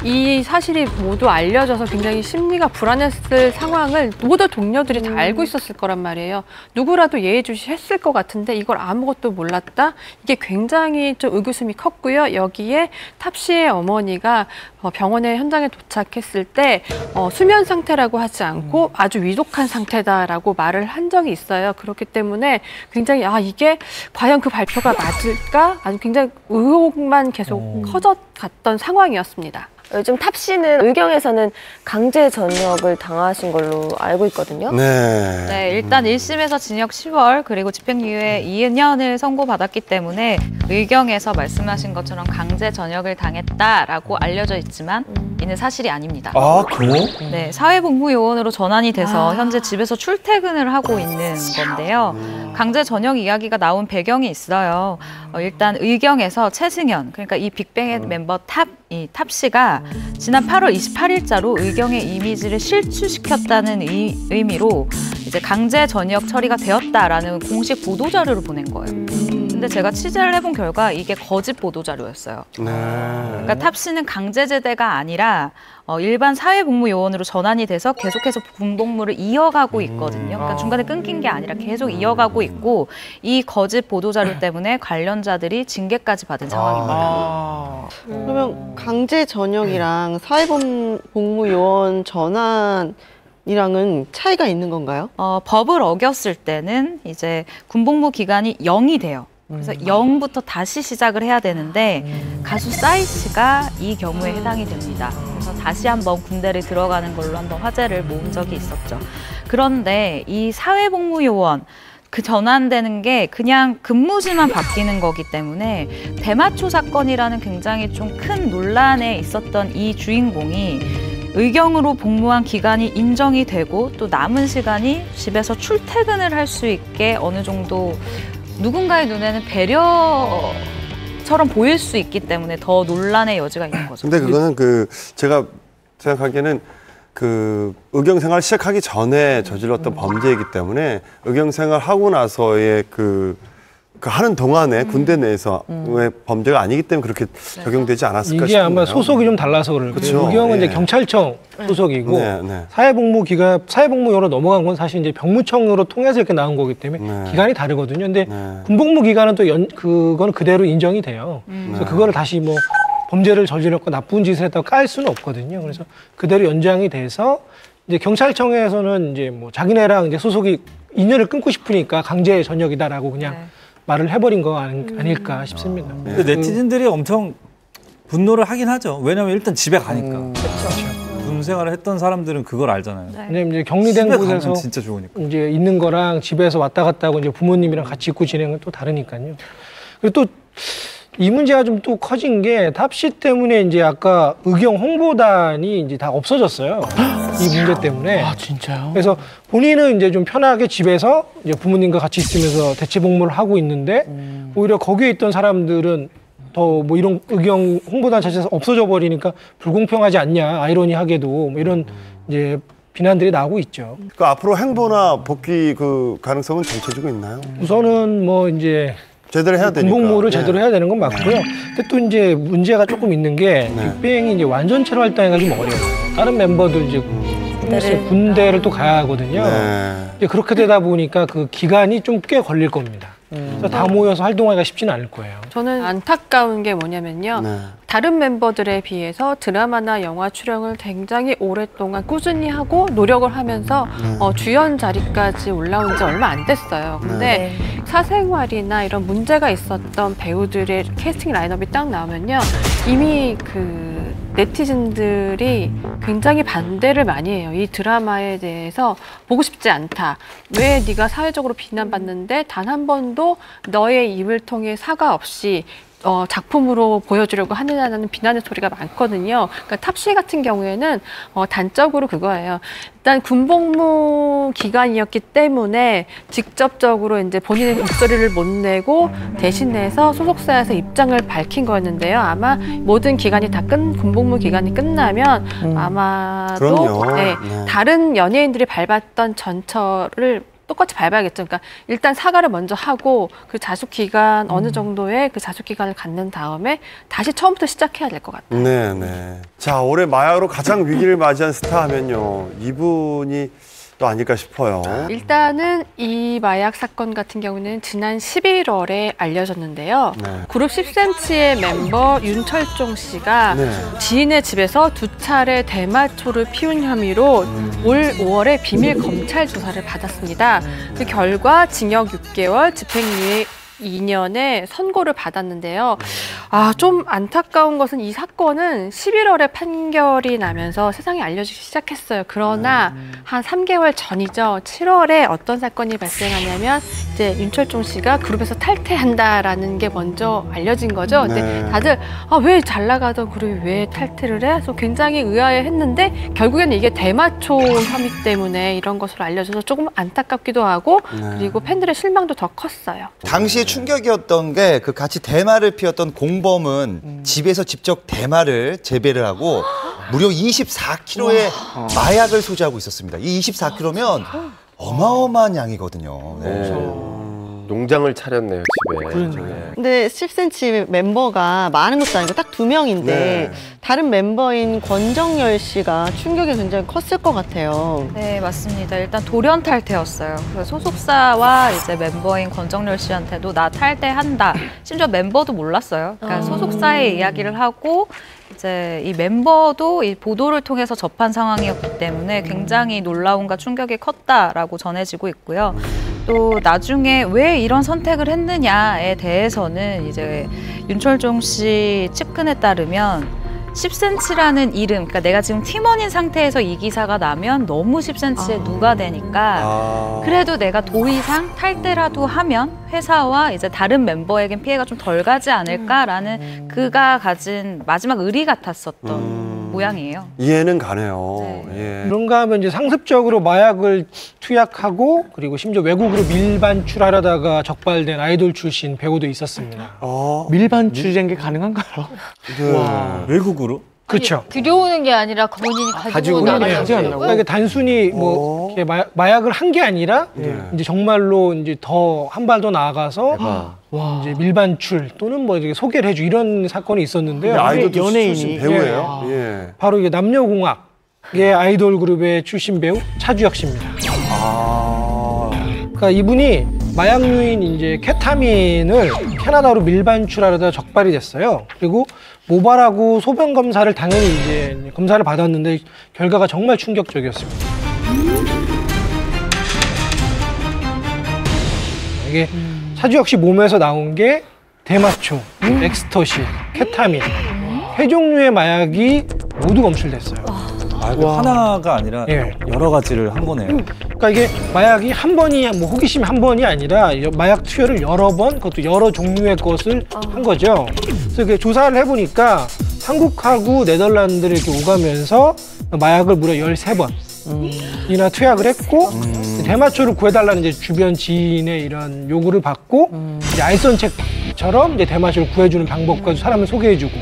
D: 이 사실이 모두 알려져서 굉장히 심리가 불안했을 상황을 모든 동료들이 다 알고 있었을 거란 말이에요. 누구라도 예의주시했을 것 같은데 이걸 아무것도 몰랐다? 이게 굉장히 좀 의구심이 컸고요. 여기에 탑씨의 어머니가 병원에 현장에 도착했을 때 수면 상태라고 하지 않고 아주 위독한 상태다라고 말을 한 적이 있어요. 그렇기 때문에 굉장히 이게 과연 그 발표가 맞을까? 아주 굉장히 의혹만 계속 커져갔던 상황이었습니다.
I: 요즘 탑씨는 의경에서는 강제 전역을 당하신 걸로 알고 있거든요.
G: 네, 일단 1심에서 징역 10월 그리고 집행유예 2년을 선고받았기 때문에 의경에서 말씀하신 것처럼 강제 전역을 당했다라고 알려져 있지만 이는 사실이 아닙니다.
C: 그래요?
G: 네, 사회복무요원으로 전환이 돼서 현재 집에서 출퇴근을 하고 있는 건데요. 강제 전역 이야기가 나온 배경이 있어요. 일단 의경에서 최승현, 그러니까 이 빅뱅의 멤버 탑씨가 지난 8월 28일자로 의경의 이미지를 실추시켰다는 의미로 이제 강제 전역 처리가 되었다라는 공식 보도 자료를 보낸 거예요. 근데 제가 취재를 해본 결과 이게 거짓 보도 자료였어요. 그러니까 탑씨는 강제 제대가 아니라 일반 사회복무요원으로 전환이 돼서 계속해서 군복무를 이어가고 있거든요. 그러니까 중간에 끊긴 게 아니라 계속 이어가고 있고 이 거짓 보도 자료 때문에 관련자들이 징계까지 받은 상황입니다.
K: 그러면 강제 전역이랑 사회복무요원 전환이랑은 차이가 있는 건가요?
G: 법을 어겼을 때는 이제 군복무 기간이 0이 돼요. 그래서 0부터 다시 시작을 해야 되는데 가수 싸이 씨가 이 경우에 해당이 됩니다. 그래서 다시 한번 군대를 들어가는 걸로 한번 화제를 모은 적이 있었죠. 그런데 이 사회복무요원 그 전환되는 게 그냥 근무지만 바뀌는 거기 때문에 대마초 사건이라는 굉장히 좀 큰 논란에 있었던 이 주인공이 의경으로 복무한 기간이 인정이 되고 또 남은 시간이 집에서 출퇴근을 할 수 있게 어느 정도 누군가의 눈에는 배려처럼 보일 수 있기 때문에 더 논란의 여지가 있는 거죠.
C: 근데 그거는 제가 생각하기에는 의경 생활 시작하기 전에 저질렀던 범죄이기 때문에 의경 생활 하고 나서의 그 하는 동안에 군대 내에서 왜 범죄가 아니기 때문에 그렇게 적용되지 않았을까
L: 이게
C: 싶네요.
L: 아마 소속이 좀 달라서 그럴 거예요.
C: 그쵸.
L: 의경은
C: 예.
L: 이제 경찰청 소속이고
C: 네, 네.
L: 사회복무용으로 넘어간 건 사실 이제 병무청으로 통해서 이렇게 나온 거기 때문에
C: 네.
L: 기간이 다르거든요. 근데
C: 네.
L: 군복무 기간은 또 그건 그대로 인정이 돼요. 그래서 그거를 다시 뭐 범죄를 저질렀고 나쁜 짓을 했다고 깔 수는 없거든요. 그래서 그대로 연장이 돼서 이제 경찰청에서는 이제 뭐 자기네랑 이제 소속이 인연을 끊고 싶으니까 강제 전역이다라고 그냥 말을 해버린 거 아닐까 싶습니다.
H: 근데 네티즌들이 엄청 분노를 하긴 하죠. 왜냐면 일단 집에 가니까. 군 생활을 했던 사람들은 그걸 알잖아요.
L: 왜냐면 이제 격리된
H: 집에
L: 곳에서
H: 가면 진짜 좋으니까.
L: 이제 있는 거랑 집에서 왔다 갔다 하고 이제 부모님이랑 같이 있고 지내는 건 또 다르니까요. 그리고 또 이 문제가 좀 또 커진 게 탑시 때문에 이제 아까 의경 홍보단이 이제 다 없어졌어요. 이 문제 때문에.
A: 아, 진짜요?
L: 그래서 본인은 이제 좀 편하게 집에서 이제 부모님과 같이 있으면서 대체 복무를 하고 있는데 오히려 거기에 있던 사람들은 더 뭐 이런 의경 홍보단 자체에서 없어져 버리니까 불공평하지 않냐, 아이러니하게도 뭐 이런 이제 비난들이 나오고 있죠.
C: 그 앞으로 행보나 복귀 그 가능성은 정체지고 있나요?
L: 우선은 뭐 이제
C: 제대로 해야 되니까.
L: 군복무를
C: 네.
L: 제대로 해야 되는 건 맞고요. 근데 또 이제 문제가 조금 있는 게 빅뱅이 이제 완전체로 활동하기가 좀 어려워요. 다른 멤버들 이제 군대를 또 가야 하거든요.
C: 네.
L: 이제 그렇게 되다 보니까 그 기간이 좀 꽤 걸릴 겁니다. 그래서 다 모여서 활동하기가 쉽지는 않을 거예요.
D: 저는 안타까운 게 뭐냐면요.
C: 네.
D: 다른 멤버들에 비해서 드라마나 영화 출연을 굉장히 오랫동안 꾸준히 하고 노력을 하면서 주연 자리까지 올라온 지 얼마 안 됐어요. 근데 사생활이나 이런 문제가 있었던 배우들의 캐스팅 라인업이 딱 나오면요. 이미 그 네티즌들이 굉장히 반대를 많이 해요. 이 드라마에 대해서 보고 싶지 않다. 왜 네가 사회적으로 비난받는데 단 한 번도 너의 입을 통해 사과 없이 작품으로 보여주려고 하느냐는 비난의 소리가 많거든요. 그러니까 탑시 같은 경우에는 단적으로 그거예요. 일단 군복무 기간이었기 때문에 직접적으로 이제 본인의 목소리를 못 내고 대신해서 소속사에서 입장을 밝힌 거였는데요. 아마 모든 기간이 다 군복무 기간이 끝나면 아마도
C: 그럼요.
D: 네,
C: 네.
D: 다른 연예인들이 밟았던 전철을 똑같이 밟아야겠죠. 그러니까 일단 사과를 먼저 하고 그 자숙 기간 어느 정도의 그 자숙 기간을 갖는 다음에 다시 처음부터 시작해야 될 것 같아요.
C: 네, 네. 자, 올해 마약으로 가장 위기를 맞이한 스타 하면요. 이분이 또 아닐까 싶어요.
D: 일단은 이 마약 사건 같은 경우는 지난 11월에 알려졌는데요.
C: 네.
D: 그룹 10cm의 멤버 윤철종 씨가
C: 네.
D: 지인의 집에서 2차례 대마초를 피운 혐의로 올 5월에 비밀 검찰 조사를 받았습니다. 그 결과 징역 6개월, 집행유예 2년의 선고를 받았는데요. 좀 안타까운 것은 이 사건은 11월에 판결이 나면서 세상에 알려지기 시작했어요. 그러나 한 3개월 전이죠. 7월에 어떤 사건이 발생하냐면 이제 윤철종 씨가 그룹에서 탈퇴한다라는 게 먼저 알려진 거죠. 근데 다들 왜 잘 나가던 그룹이 왜 탈퇴를 해? 그래서 굉장히 의아해했는데 결국에는 이게 대마초 혐의 때문에 이런 것으로 알려져서 조금 안타깝기도 하고 그리고 팬들의 실망도 더 컸어요.
F: 당시에 충격이었던 게 그 같이 대마를 피웠던 공범은 집에서 직접 대마를 재배를 하고 무려 24kg의 마약을 소지하고 있었습니다. 이 24kg면 어마어마한 양이거든요. 네.
J: 농장을 차렸네요, 집에.
K: 근데 10cm 멤버가 많은 것도 아니고 딱 2명인데 다른 멤버인 권정열 씨가 충격이 굉장히 컸을 것 같아요.
G: 네, 맞습니다. 일단 돌연 탈퇴였어요. 그래서 소속사와 이제 멤버인 권정열 씨한테도 나 탈퇴한다. 심지어 멤버도 몰랐어요. 그러니까 소속사에 이야기를 하고 이제 이 멤버도 이 보도를 통해서 접한 상황이었기 때문에 굉장히 놀라움과 충격이 컸다라고 전해지고 있고요. 또 나중에 왜 이런 선택을 했느냐에 대해서는 이제 윤철종 씨 측근에 따르면 10cm라는 이름, 그러니까 내가 지금 팀원인 상태에서 이 기사가 나면 너무 10cm에 누가 되니까 그래도 내가 더 이상 탈퇴라도 하면 회사와 이제 다른 멤버에겐 피해가 좀 덜 가지 않을까라는 그가 가진 마지막 의리 같았었던 모양이에요.
C: 이해는 가네요. 예.
L: 그런가 하면 이제 상습적으로 마약을 투약하고 그리고 심지어 외국으로 밀반출하려다가 적발된 아이돌 출신 배우도 있었습니다.
A: 밀반 출시한 게 가능한가요?
L: 와.
H: 외국으로?
L: 그렇죠.
M: 들여오는 게 아니라 본인이 가지고
L: 본인이
M: 나가는 거예요?
L: 그러니까 단순히 뭐 이렇게 마약을 한 게 아니라 이제 정말로 이제 더 한 발 더 나아가서 이제 밀반출 또는 뭐 이렇게 소개를 해주 이런 사건이 있었는데요.
C: 아이돌
L: 연예인이
C: 출신 배우예요. 예.
L: 바로 이게 남녀공학의 아이돌 그룹의 출신 배우 차주혁 씨입니다. 그러니까 이분이 마약류인 이제 케타민을 캐나다로 밀반출하려다 적발이 됐어요. 그리고 모발하고 소변 검사를 당연히 이제 검사를 받았는데 결과가 정말 충격적이었습니다. 이게 차주혁 씨 몸에서 나온 게 대마초, 엑스터시, 케타민, 세 종류의 마약이 모두 검출됐어요.
H: 하나가 아니라 여러 가지를 한 거네요.
L: 그러니까 이게 마약이 한 번이 뭐 호기심 한 번이 아니라 마약 투여를 여러 번, 그것도 여러 종류의 것을 한 거죠. 그래서 이렇게 조사를 해보니까 한국하고 네덜란드를 이렇게 오가면서 마약을 무려 13번이나 투약을 했고 대마초를 구해달라는 이제 주변 지인의 이런 요구를 받고 이제 알선책처럼 이제 대마초를 구해주는 방법과 사람을 소개해주고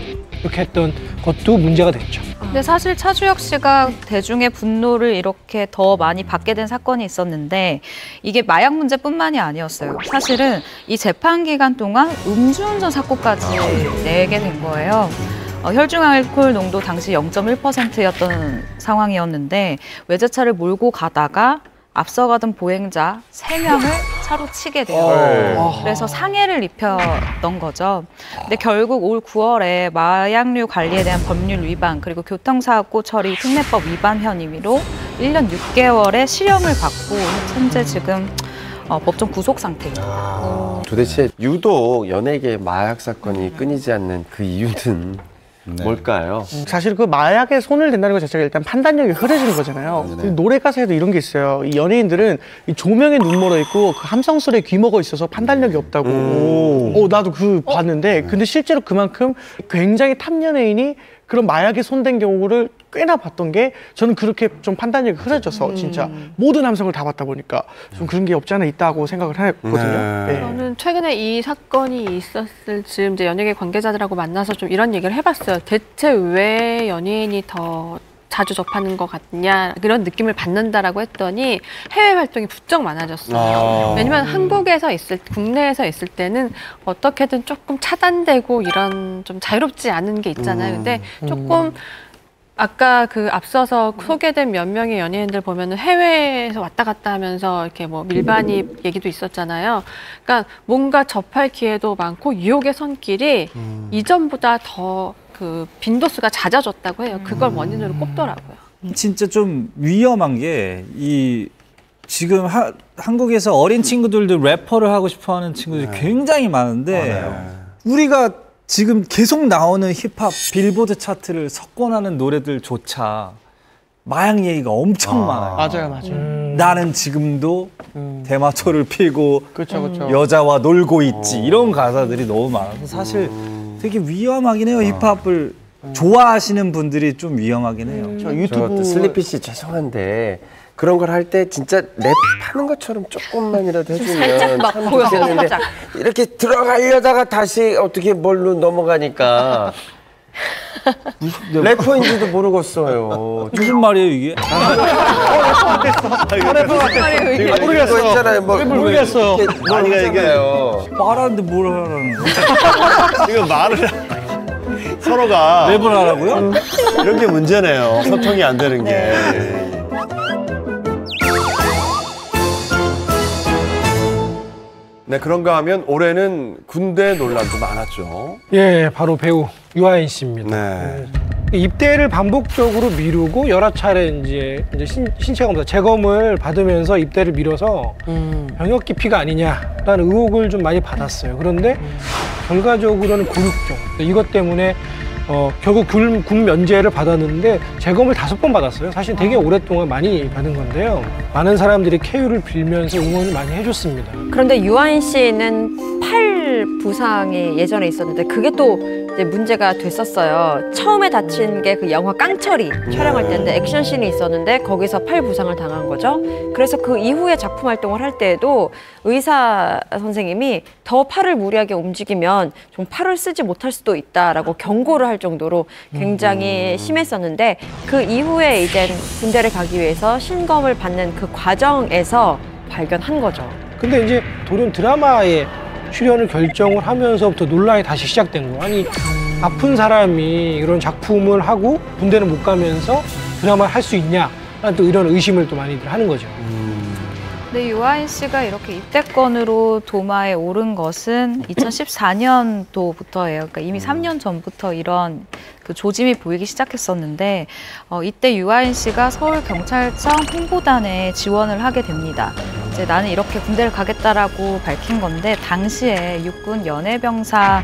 L: 이렇게 했던 것도 문제가 됐죠.
G: 근데 사실 차주혁 씨가 대중의 분노를 이렇게 더 많이 받게 된 사건이 있었는데 이게 마약 문제뿐만이 아니었어요. 사실은 이 재판 기간 동안 음주운전 사고까지 내게 된 거예요. 혈중 알코올 농도 당시 0.1%였던 상황이었는데 외제차를 몰고 가다가 앞서가던 보행자 3명을 차로 치게 돼요. 그래서 상해를 입혔던 거죠. 근데 결국 올 9월에 마약류 관리에 대한 법률 위반 그리고 교통사고 처리 특례법 위반 혐의로 1년 6개월의 실형을 받고 현재 지금 법정 구속 상태입니다.
J: 도대체 유독 연예계 마약 사건이 끊이지 않는 그 이유는 뭘까요?
A: 사실 그 마약에 손을 댄다는 것 자체가 일단 판단력이 흐려지는 거잖아요. 노래 가사에도 이런 게 있어요. 이 연예인들은 이 조명에 눈 멀어 있고 그 함성술에 귀 먹어 있어서 판단력이 없다고. 나도 그 봤는데 근데 실제로 그만큼 굉장히 탑 연예인이 그런 마약에 손댄 경우를 꽤나 봤던 게 저는 그렇게 좀 판단력이 흐려져서 진짜 모든 함성을 다 봤다 보니까 좀 그런 게 없지 않아 있다고 생각을 했거든요. 네.
D: 저는 최근에 이 사건이 있었을 즈음 이제 연예계 관계자들하고 만나서 좀 이런 얘기를 해봤어요. 대체 왜 연예인이 더 자주 접하는 것 같냐 그런 느낌을 받는다라고 했더니 해외 활동이 부쩍 많아졌어요. 왜냐면 국내에서 있을 때는 어떻게든 조금 차단되고 이런 좀 자유롭지 않은 게 있잖아요. 근데 조금 아까 그 앞서서 소개된 몇 명의 연예인들 보면은 해외에서 왔다 갔다 하면서 이렇게 뭐 밀반입 얘기도 있었잖아요. 그러니까 뭔가 접할 기회도 많고 유혹의 손길이 이전보다 더 그 빈도수가 잦아졌다고 해요. 그걸 원인으로 꼽더라고요.
H: 진짜 좀 위험한 게 지금 한국에서 어린 친구들도 래퍼를 하고 싶어하는 친구들이 굉장히 많은데 우리가 지금 계속 나오는 힙합 빌보드 차트를 석권하는 노래들조차 마약 얘기가 엄청 많아요.
A: 맞아요.
H: 나는 지금도 대마초를 피고 여자와 놀고 있지 이런 가사들이 너무 많아서 사실 되게 위험하긴 해요. 힙합을 좋아하시는 분들이 좀 위험하긴 해요.
J: 저 유튜브 슬리피 씨 죄송한데 그런 걸 할 때 진짜 랩하는 것처럼 조금만이라도 해주면
D: 살짝 막 보였는데
J: 이렇게 들어가려다가 다시 어떻게 뭘로 넘어가니까 래퍼인지도 모르겠어요.
H: 무슨 말이에요 이게?
J: 모르겠어요.
L: 모르겠어요.
J: 아니가 얘기해요.
H: 말하는데 뭘 하라는 거야?
C: 지금 말을 서로가
H: 랩을 하라고요?
C: 이런 게 문제네요. 소통이 안 되는 게. 네, 그런가 하면 올해는 군대 논란도 많았죠.
L: 예, 바로 배우 유아인 씨입니다.
C: 네.
L: 입대를 반복적으로 미루고 여러 차례 이제 신체 검사, 재검을 받으면서 입대를 미뤄서 병역 기피가 아니냐라는 의혹을 좀 많이 받았어요. 그런데 결과적으로는 골육종. 이것 때문에 결국 군 면제를 받았는데 재검을 5번 받았어요. 사실 되게 오랫동안 많이 받은 건데요. 많은 사람들이 쾌유를 빌면서 응원을 많이 해줬습니다.
E: 그런데 유아인 씨는 팔 부상이 예전에 있었는데 그게 또 이제 문제가 됐었어요. 처음에 다친 게 그 영화 깡철이 촬영할 때인데 액션씬이 있었는데 거기서 팔 부상을 당한 거죠. 그래서 그 이후에 작품 활동을 할 때에도 의사 선생님이 더 팔을 무리하게 움직이면 좀 팔을 쓰지 못할 수도 있다라고 경고를 할 정도로 굉장히 심했었는데 그 이후에 이제 군대를 가기 위해서 신검을 받는 그 과정에서 발견한 거죠.
L: 근데 이제 돌연 드라마에 출연을 결정을 하면서부터 논란이 다시 시작된 거예요. 아니 아픈 사람이 이런 작품을 하고 군대는 못 가면서 드라마를 할 수 있냐? 라는 또 이런 의심을 또 많이들 하는 거죠.
G: 네, 유아인 씨가 이렇게 입대권으로 도마에 오른 것은 2014년도부터예요. 그러니까 이미 3년 전부터 이런 그 조짐이 보이기 시작했었는데 이때 유아인 씨가 서울경찰청 홍보단에 지원을 하게 됩니다. 이제 나는 이렇게 군대를 가겠다라고 밝힌 건데 당시에 육군 연예병사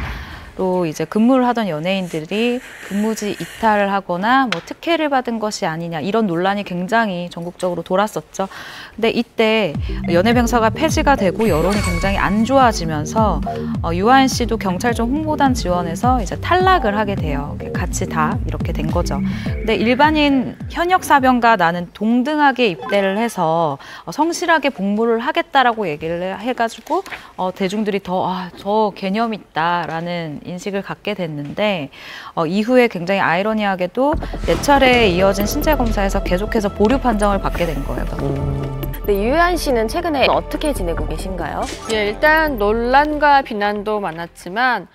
G: 로 이제 근무를 하던 연예인들이 근무지 이탈을 하거나 뭐 특혜를 받은 것이 아니냐 이런 논란이 굉장히 전국적으로 돌았었죠. 근데 이때 연예병사가 폐지가 되고 여론이 굉장히 안 좋아지면서 유아인 씨도 경찰청 홍보단 지원에서 이제 탈락을 하게 돼요. 같이 다 이렇게 된 거죠. 근데 일반인 현역 사병과 나는 동등하게 입대를 해서 성실하게 복무를 하겠다라고 얘기를 해가지고 대중들이 더 개념 있다라는 인식을 갖게 됐는데 이후에 굉장히 아이러니하게도 4차례에 이어진 신체검사에서 계속해서 보류 판정을 받게 된 거예요.
I: 네, 유한 씨는 최근에 어떻게 지내고 계신가요?
D: 예, 일단 논란과 비난도 많았지만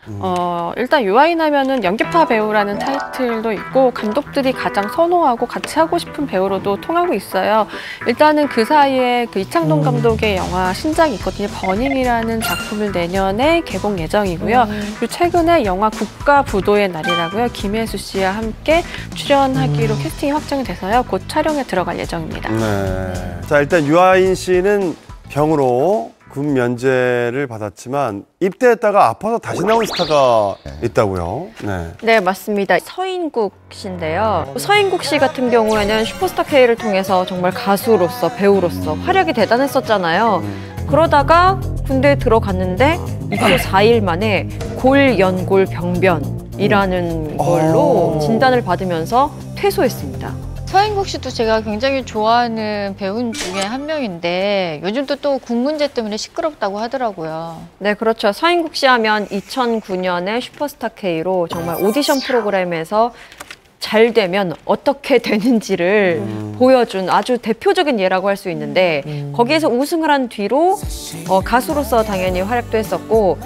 D: 일단 유아인 하면은 연기파 배우라는 타이틀도 있고 감독들이 가장 선호하고 같이 하고 싶은 배우로도 통하고 있어요. 일단은 그 사이에 그 이창동 감독의 영화 신작이 있거든요. 버닝이라는 작품을 내년에 개봉 예정이고요. 그리고 최근에 영화 국가부도의 날이라고요. 김혜수 씨와 함께 출연하기로 캐스팅이 확정이 돼서요. 곧 촬영에 들어갈 예정입니다.
C: 네. 자, 일단 유아인 씨는 병으로 군 면제를 받았지만 입대했다가 아파서 다시 나온 스타가 있다고요? 네.
E: 네, 맞습니다. 서인국 씨인데요. 서인국 씨 같은 경우에는 슈퍼스타 K를 통해서 정말 가수로서 배우로서 활약이 대단했었잖아요. 그러다가 군대에 들어갔는데 입소 4일 만에 골연골병변이라는 걸로 진단을 받으면서 퇴소했습니다.
M: 서인국 씨도 제가 굉장히 좋아하는 배우 중에 한 명인데 요즘도 또 군 문제 때문에 시끄럽다고 하더라고요.
E: 네, 그렇죠. 서인국 씨 하면 2009년에 슈퍼스타 K로 정말 오디션 프로그램에서 잘 되면 어떻게 되는지를 보여준 아주 대표적인 예라고 할 수 있는데 거기에서 우승을 한 뒤로 가수로서 당연히 활약도 했었고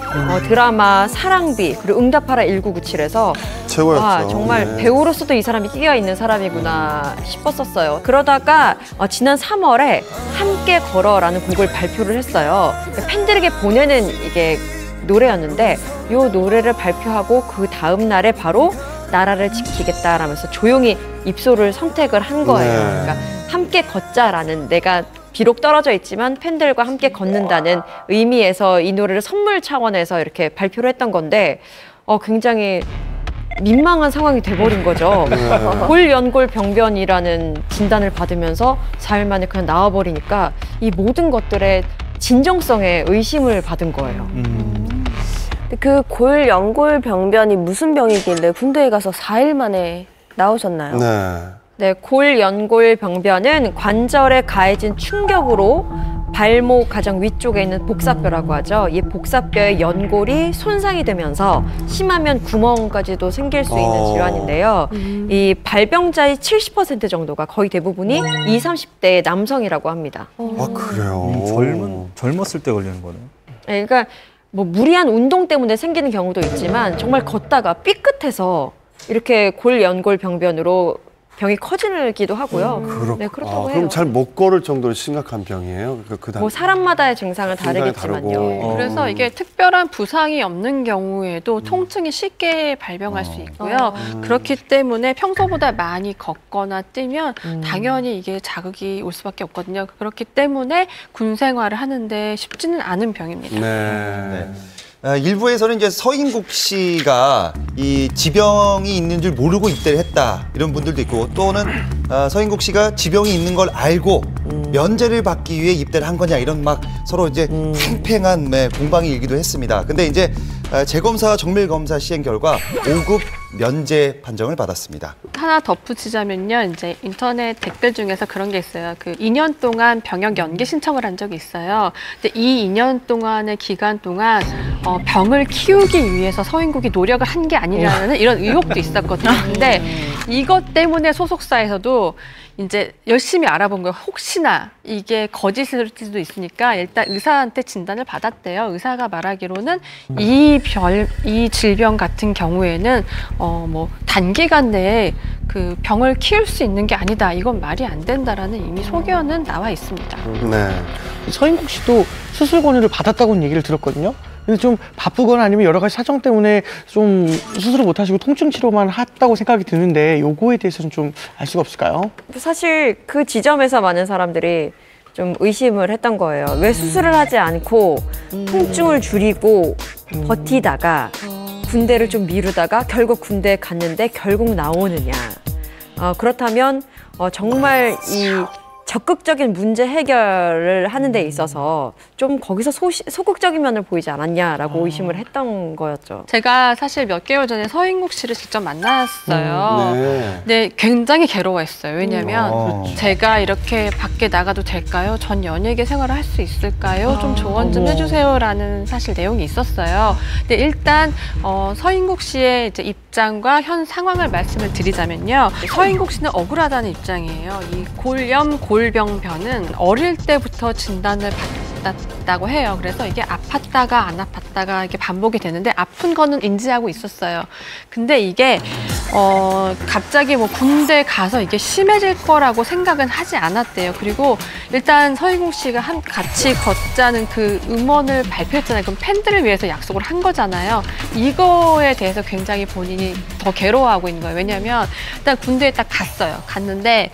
E: 드라마 사랑비 그리고 응답하라 1997에서
C: 최고였죠.
E: 정말 배우로서도 이 사람이 끼가 있는 사람이구나 싶었었어요. 그러다가 지난 3월에 함께 걸어라는 곡을 발표를 했어요. 팬들에게 보내는 이게 노래였는데 이 노래를 발표하고 그 다음 날에 바로 나라를 지키겠다라면서 조용히 입소를 선택을 한 거예요. 그러니까 함께 걷자라는 내가 비록 떨어져 있지만 팬들과 함께 걷는다는 의미에서 이 노래를 선물 차원에서 이렇게 발표를 했던 건데 굉장히 민망한 상황이 돼버린 거죠. 골연골병변이라는 진단을 받으면서 4일 만에 그냥 나와버리니까 이 모든 것들의 진정성에 의심을 받은 거예요.
I: 그 골연골병변이 무슨 병이길래 군대에 가서 4일 만에 나오셨나요?
E: 네, 골연골병변은 관절에 가해진 충격으로 발목 가장 위쪽에 있는 복사뼈라고 하죠. 이 복사뼈의 연골이 손상이 되면서 심하면 구멍까지도 생길 수 있는 질환인데요. 이 발병자의 70% 정도가 거의 대부분이 20, 30대의 남성이라고 합니다.
C: 아, 그래요?
H: 젊었을 때 걸리는 거네요.
E: 네, 그러니까 뭐 무리한 운동 때문에 생기는 경우도 있지만 정말 걷다가 삐끗해서 이렇게 골연골병변으로 병이 커지기도 하고요. 네, 그렇다고 해요.
C: 그럼 잘 못 걸을 정도로 심각한 병이에요?
E: 뭐 사람마다의 증상은 다르겠지만요.
D: 그래서 이게 특별한 부상이 없는 경우에도 통증이 쉽게 발병할 수 있고요. 그렇기 때문에 평소보다 많이 걷거나 뛰면 당연히 이게 자극이 올 수밖에 없거든요. 그렇기 때문에 군 생활을 하는데 쉽지는 않은 병입니다.
F: 네. 일부에서는 이제 서인국 씨가 이 지병이 있는 줄 모르고 입대를 했다 이런 분들도 있고 또는 서인국 씨가 지병이 있는 걸 알고 면제를 받기 위해 입대를 한 거냐 이런 막 서로 이제 팽팽한 공방이 일기도 했습니다. 근데 이제 재검사와 정밀검사 시행 결과 5급 면제 판정을 받았습니다.
D: 하나 덧붙이자면요. 이제 인터넷 댓글 중에서 그런 게 있어요. 그 2년 동안 병역 연기 신청을 한 적이 있어요. 근데 이 2년 동안의 기간 동안 병을 키우기 위해서 서인국이 노력을 한 게 아니라는 이런 의혹도 있었거든요. 근데 이것 때문에 소속사에서도 이제 열심히 알아본 거예요. 혹시나 이게 거짓일 수도 있으니까 일단 의사한테 진단을 받았대요. 의사가 말하기로는 이 질병 같은 경우에는 뭐 단기간 내에 그 병을 키울 수 있는 게 아니다. 이건 말이 안 된다라는 이미 소견은 나와 있습니다.
C: 네.
A: 서인국 씨도 수술 권유를 받았다고는 얘기를 들었거든요. 근데 좀 바쁘거나 아니면 여러 가지 사정 때문에 좀 수술을 못 하시고 통증 치료만 했다고 생각이 드는데 요거에 대해서는 좀 알 수가 없을까요?
E: 사실 그 지점에서 많은 사람들이 좀 의심을 했던 거예요. 왜 수술을 하지 않고 통증을 줄이고 버티다가 군대를 좀 미루다가 결국 군대에 갔는데 결국 나오느냐. 그렇다면 정말 이 적극적인 문제 해결을 하는 데 있어서 좀 거기서 소극적인 면을 보이지 않았냐라고 의심을 했던 거였죠.
D: 제가 사실 몇 개월 전에 서인국 씨를 직접 만났어요.
C: 네.
D: 근데 굉장히 괴로워했어요. 왜냐하면 제가 이렇게 밖에 나가도 될까요? 전 연예계 생활을 할 수 있을까요? 좀 조언 좀 해주세요라는 사실 내용이 있었어요. 근데 일단 서인국 씨의 이제 입장과 현 상황을 말씀을 드리자면요. 서인국 씨는 억울하다는 입장이에요. 이 골병변은 어릴 때부터 진단을 받았다고 해요. 그래서 이게 아팠다가 안 아팠다가 이게 반복이 되는데 아픈 거는 인지하고 있었어요. 근데 이게 갑자기 뭐 군대 가서 이게 심해질 거라고 생각은 하지 않았대요. 그리고 일단 서인국 씨가 같이 걷자는 그 음원을 발표했잖아요. 그럼 팬들을 위해서 약속을 한 거잖아요. 이거에 대해서 굉장히 본인이 더 괴로워하고 있는 거예요. 왜냐하면 일단 군대에 딱 갔는데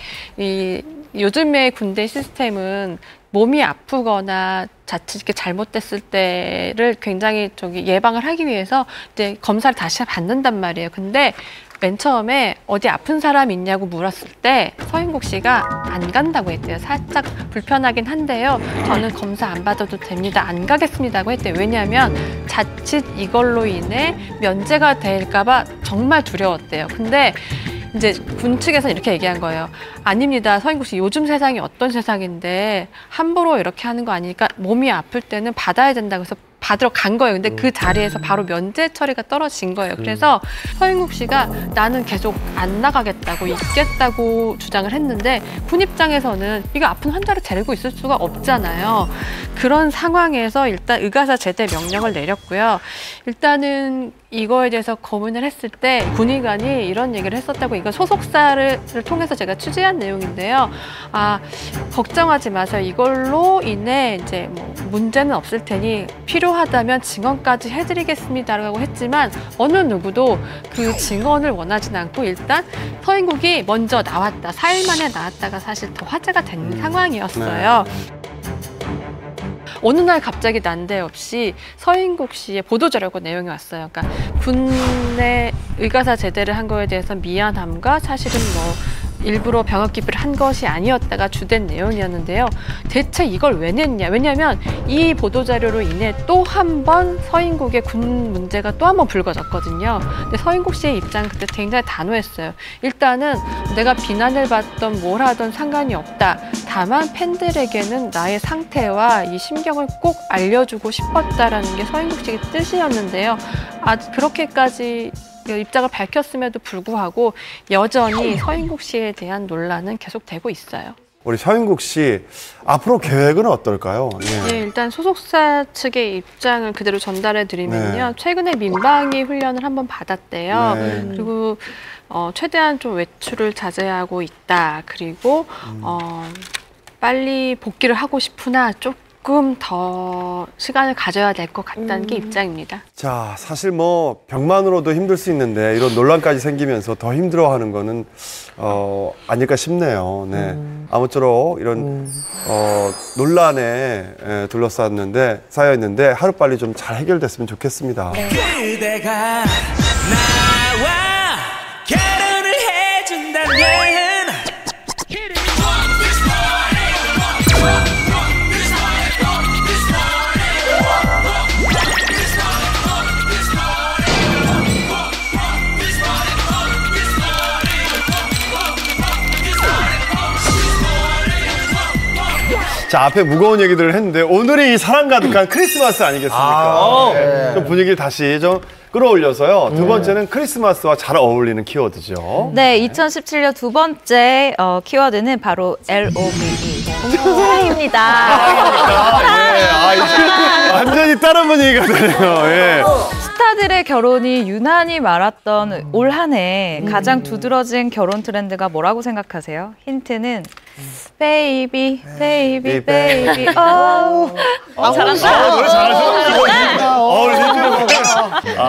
D: 요즘의 군대 시스템은 몸이 아프거나 자칫 이렇게 잘못됐을 때를 굉장히 예방을 하기 위해서 이제 검사를 다시 받는단 말이에요. 근데 맨 처음에 어디 아픈 사람 있냐고 물었을 때 서인국 씨가 안 간다고 했대요. 살짝 불편하긴 한데요. 저는 검사 안 받아도 됩니다. 안 가겠습니다고 했대요. 왜냐하면 자칫 이걸로 인해 면제가 될까 봐 정말 두려웠대요. 근데 이제 군 측에서는 이렇게 얘기한 거예요. 아닙니다. 서인국 씨, 요즘 세상이 어떤 세상인데 함부로 이렇게 하는 거 아니니까 몸이 아플 때는 받아야 된다고 해서 받으러 간 거예요. 근데 그 자리에서 바로 면제 처리가 떨어진 거예요. 그래서 서인국 씨가 나는 계속 안 나가겠다고 있겠다고 주장을 했는데 군 입장에서는 이거 아픈 환자를 데리고 있을 수가 없잖아요. 그런 상황에서 일단 의가사 제대 명령을 내렸고요. 일단은 이거에 대해서 고민을 했을 때 군의관이 이런 얘기를 했었다고, 이건 소속사를 통해서 제가 취재한 내용인데요. 걱정하지 마세요. 이걸로 인해 이제 뭐 문제는 없을 테니 필요하다면 증언까지 해드리겠습니다라고 했지만 어느 누구도 그 증언을 원하진 않고 일단 서인국이 먼저 나왔다. 4일 만에 나왔다가 사실 더 화제가 된 상황이었어요. 어느 날 갑자기 난데없이 서인국 씨의 보도자료가 내용이 왔어요. 그러니까 군내 의가사 제대를 한 거에 대해서 미안함과 사실은 뭐 일부러 병역 기피를 한 것이 아니었다가 주된 내용이었는데요. 대체 이걸 왜 냈냐? 왜냐하면 이 보도자료로 인해 또 한 번 서인국의 군 문제가 또 한 번 불거졌거든요. 근데 서인국 씨의 입장은 그때 굉장히 단호했어요. 일단은 내가 비난을 받던 뭘 하던 상관이 없다. 다만 팬들에게는 나의 상태와 이 심경을 꼭 알려주고 싶었다라는 게 서인국 씨의 뜻이었는데요. 그렇게까지 입장을 밝혔음에도 불구하고 여전히 서인국 씨에 대한 논란은 계속되고 있어요.
C: 우리 서인국 씨 앞으로 계획은 어떨까요?
D: 네, 일단 소속사 측의 입장을 그대로 전달해 드리면요. 최근에 민방위 훈련을 한번 받았대요. 그리고 최대한 좀 외출을 자제하고 있다. 그리고 빨리 복귀를 하고 싶으나 조금 더 시간을 가져야 될 것 같다는 게 입장입니다.
C: 자, 사실 뭐 병만으로도 힘들 수 있는데 이런 논란까지 생기면서 더 힘들어하는 거는 아닐까 싶네요. 네. 아무쪼록 이런 논란에 쌓여있는데 하루빨리 좀 잘 해결됐으면 좋겠습니다.
B: 그대가 나와 결혼을 해준다면
C: 자, 앞에 무거운 얘기들을 했는데 오늘이 이 사랑 가득한 크리스마스 아니겠습니까? 네. 좀 분위기를 다시 좀 끌어올려서요. 두 번째는 크리스마스와 잘 어울리는 키워드죠.
G: 네, 2017년 두 번째 키워드는 바로 LOVE. 사랑입니다.
C: 이제 완전히 다른 분위기가 되네요. 예.
G: 스타들의 결혼이 유난히 많았던 올 한 해 가장 두드러진 결혼 트렌드가 뭐라고 생각하세요? 힌트는 베이비, 베이비, 베이비.
K: 잘한다.
C: 노래 잘하시네.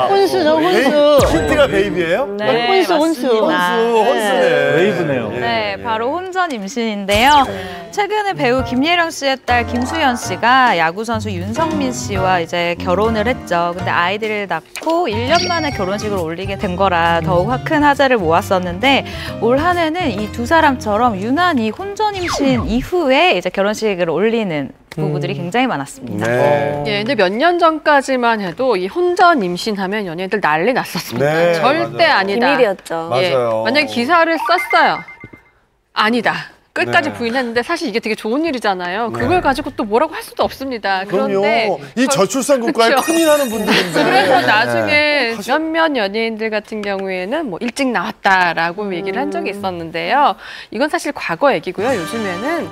K: 혼수죠, 혼수.
C: 힌트가 베이비예요?
G: 네,
K: 혼수, 혼수.
C: 혼수네.
H: 웨이브네요.
G: 네, 바로 혼전 임신인데요. 최근에 배우 김예령 씨의 딸 김수현 씨가 야구 선수 윤성민 씨와 이제 결혼을 했죠. 근데 아이들을 낳고 1년 만에 결혼식을 올리게 된 거라 더욱 큰 화제를 모았었는데 올 한 해는 이 두 사람처럼 유난히 혼전 임신 이후에 이제 결혼식을 올리는 부부들이 굉장히 많았습니다.
N: 네. 예, 근데 몇 년 전까지만 해도 이 혼전 임신하면 연예인들 난리 났었습니다.
C: 네,
N: 절대
C: 맞아요.
N: 아니다.
I: 비밀이었죠.
N: 예,
C: 맞아요.
N: 만약에 기사를 썼어요. 아니다. 끝까지
C: 네.
N: 부인했는데 사실 이게 되게 좋은 일이잖아요. 그걸 가지고 또 뭐라고 할 수도 없습니다. 그런데
C: 그럼요. 이 저출산 국가에
N: 그쵸.
C: 큰일 하는 분들인데.
N: 그래서 나중에
C: 네.
N: 몇몇 연예인들 같은 경우에는 뭐 일찍 나왔다라고 얘기를 한 적이 있었는데요. 이건 사실 과거 얘기고요. 요즘에는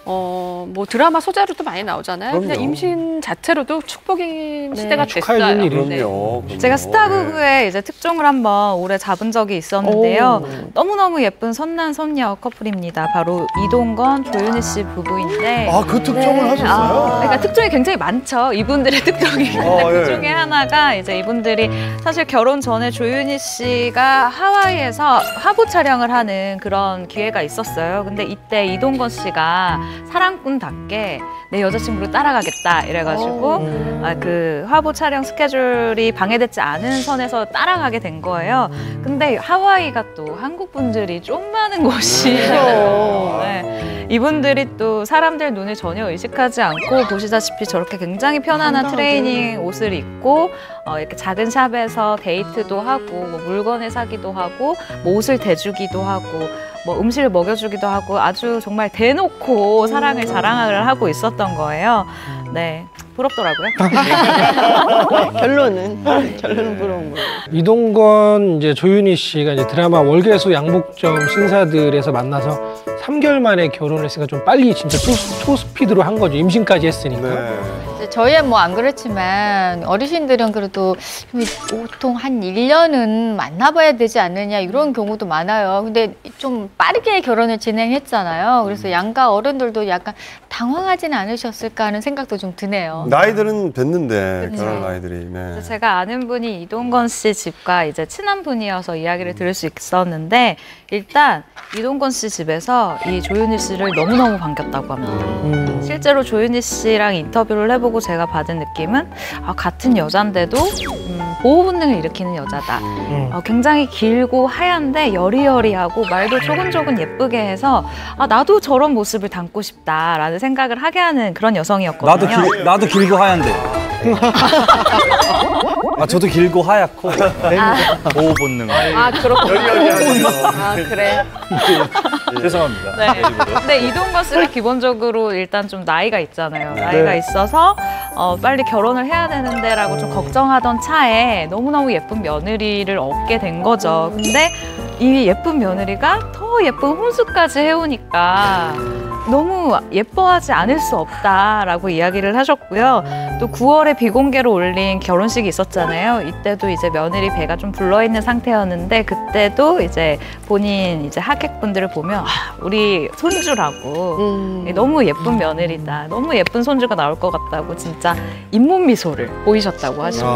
N: 뭐 드라마 소재로도 많이 나오잖아요.
C: 그럼요.
N: 그냥 임신 자체로도 축복의 시대가
L: 축하해
N: 됐어요.
L: 줄 일이죠.
C: 그럼요.
G: 제가 스타부부의 이제 특종을 한번 올해 잡은 적이 있었는데요. 너무너무 예쁜 선남 선녀 커플입니다. 바로 이동건, 조윤희 씨 부부인데.
C: 아, 그 특종을 하셨어요?
G: 그러니까 특종이 굉장히 많죠. 이분들의 특종이. 근데 그 중에 하나가 이제 이분들이 사실 결혼 전에 조윤희 씨가 하와이에서 화보 촬영을 하는 그런 기회가 있었어요. 근데 이때 이동건 씨가 사랑꾼답게 내 여자친구를 따라가겠다 이래가지고 그 화보 촬영 스케줄이 방해되지 않은 선에서 따라가게 된 거예요. 근데 하와이가 또 한국 분들이 좀 많은 곳이에요. 네. 이분들이 또 사람들 눈을 전혀 의식하지 않고 보시다시피 저렇게 굉장히 편안한 트레이닝 옷을 입고 이렇게 작은 샵에서 데이트도 하고 뭐 물건을 사기도 하고 뭐 옷을 대주기도 하고 뭐 음식을 먹여주기도 하고 아주 정말 대놓고 사랑을 자랑을 하고 있었던 거예요. 네, 부럽더라고요.
K: 결론은 부러운 거예요.
L: 이동건 이제 조윤희 씨가 이제 드라마 월계수 양복점 신사들에서 만나서 3개월 만에 결혼했으니까 좀 빨리 진짜 초스피드로 한 거죠. 임신까지 했으니까.
M: 이제 저희는 뭐 안 그렇지만 어르신들은 그래도 보통 한 1년은 만나봐야 되지 않느냐 이런 경우도 많아요. 근데 좀 빠르게 결혼을 진행했잖아요. 그래서 양가 어른들도 약간 당황하지는 않으셨을까 하는 생각도 좀 드네요.
C: 나이들은 뵀는데
G: 그쵸.
C: 결혼 나이들이. 네.
G: 제가 아는 분이 이동건 씨 집과 이제 친한 분이어서 이야기를 들을 수 있었는데 일단 이동건 씨 집에서 이 조윤희 씨를 너무너무 반겼다고 합니다. 실제로 조윤희 씨랑 인터뷰를 해보고 제가 받은 느낌은 같은 여잔데도 보호 본능을 일으키는 여자다. 굉장히 길고 하얀데 여리여리하고 말도 조근조근 예쁘게 해서 나도 저런 모습을 담고 싶다라는 생각을 하게 하는 그런 여성이었거든요.
H: 나도 길고 하얀데. 저도 길고 하얗고 보호 본능.
G: 그렇군요. 그래.
H: 죄송합니다.
G: 네. 근데 이동건 씨가 기본적으로 일단 좀 나이가 있잖아요. 나이가 있어서 빨리 결혼을 해야 되는데라고 좀 걱정하던 차에 너무너무 예쁜 며느리를 얻게 된 거죠. 근데 이 예쁜 며느리가 더 예쁜 혼수까지 해오니까 너무 예뻐하지 않을 수 없다라고 이야기를 하셨고요. 또 9월에 비공개로 올린 결혼식이 있었잖아요. 이때도 이제 며느리 배가 좀 불러있는 상태였는데 그때도 이제 본인 이제 하객분들을 보면 우리 손주라고 너무 예쁜 며느리다. 너무 예쁜 손주가 나올 것 같다고 진짜 잇몸 미소를 보이셨다고 하시고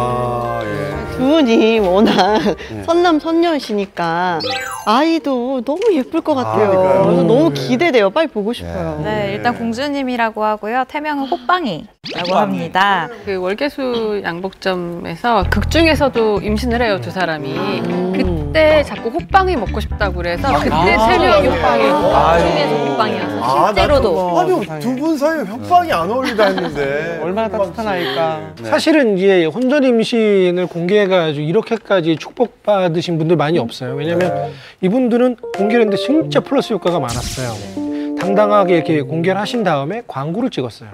K: 두 분이 워낙 선남 선녀시니까 아이도 너무 예쁠 것 같아요. 그래서 너무 기대돼요. 빨리 보고 싶어요.
G: 네, 일단 공주님이라고 하고요. 태명은 호빵이라고 합니다.
N: 그 월계수 양복점에서 극 중에서도 임신을 해요, 두 사람이. 그때 자꾸 호빵이 먹고 싶다고 그래서 그때 세 명이 호빵이에요. 극 중에서 호빵이어서 실제로도.
C: 아니, 두 분 사이에 협박이 안 어울리다 했는데.
A: 얼마나 따뜻한 아이까.
L: 사실은 이제 혼전 임신을 공개해가지고 이렇게까지 축복받으신 분들 많이 없어요. 왜냐면 이분들은 공개를 했는데 진짜 플러스 효과가 많았어요. 당당하게 이렇게 공개를 하신 다음에 광고를 찍었어요.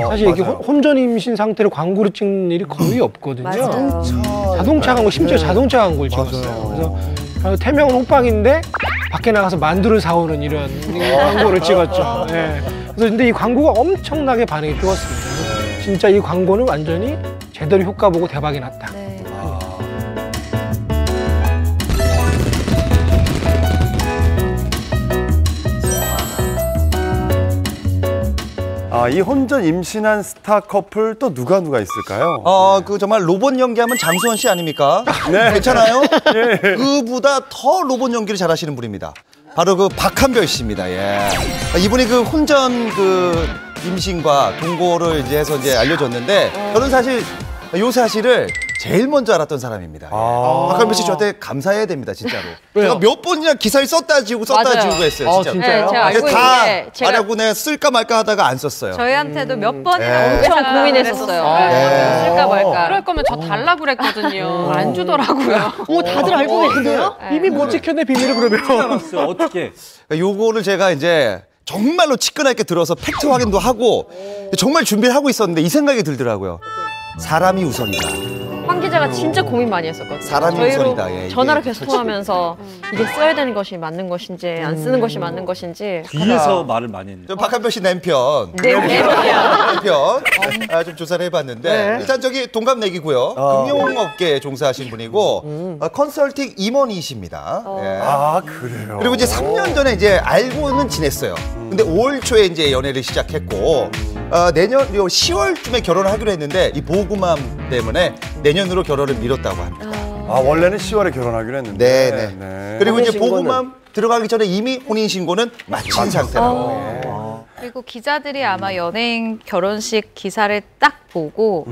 L: 사실 이렇게 혼전 임신 상태로 광고를 찍는 일이 거의 없거든요. 자동차 광고, 심지어 자동차 광고를 찍었어요. 그래서 태명은 호빵인데 밖에 나가서 만두를 사오는 이런 광고를 찍었죠. 네. 그래서 근데 이 광고가 엄청나게 반응이 좋았습니다. 진짜 이 광고는 완전히 제대로 효과 보고 대박이 났다.
C: 이 혼전 임신한 스타 커플 또 누가 있을까요?
F: 그 정말 로봇 연기하면 장수원 씨 아닙니까? 네. 괜찮아요? 네. 그보다 더 로봇 연기를 잘하시는 분입니다. 바로 그 박한별 씨입니다. 예. 이분이 그 혼전 그 임신과 동거를 이제 해서 이제 알려졌는데 저는 사실 요 사실을 제일 먼저 알았던 사람입니다. 박한별 씨 저한테 감사해야 됩니다, 진짜로. 제가 몇 번이나 기사를 썼다 지우고 했어요, 진짜로.
N: 진짜요? 네, 제가 알고
F: 다
N: 있는데
F: 말하고 내가 쓸까 말까 하다가 안 썼어요.
N: 저희한테도 몇 번이나 엄청 고민했었어요. 쓸까 말까. 그럴 거면 저 달라고 그랬거든요. 안 주더라고요.
K: 다들 알고 계세요?
A: 이미 못 지켰네, 비밀을 그러면.
H: 어떻게?
F: 요거를 제가 이제 정말로 치근하게 들어서 팩트 확인도 하고 정말 준비를 하고 있었는데 이 생각이 들더라고요. 사람이 우선이다.
E: 황 기자가 진짜 고민 많이 했었거든요.
F: 사람이 우선이다. 예,
E: 전화로 계속 통하면서 이게 써야 되는 것이 맞는 것인지 안 쓰는 것이 맞는 것인지
H: 뒤에서 말을 많이 했는데.
F: 박한별 씨 남편. 좀 조사를 해봤는데 일단 저기 동갑내기고요. 금융업계에 종사하신 분이고 컨설팅 임원이십니다.
C: 그래요?
F: 그리고 이제 3년 전에 이제 알고는 지냈어요. 근데 5월 초에 이제 연애를 시작했고 내년 10월쯤에 결혼을 하기로 했는데 이 보구맘 때문에 내년으로 결혼을 미뤘다고 합니다.
C: 원래는 10월에 결혼하기로 했는데.
F: 네. 그리고 이제 보구맘 들어가기 전에 이미 혼인신고는 마친 상태라고.
G: 그리고 기자들이 아마 연예인 결혼식 기사를 딱 보고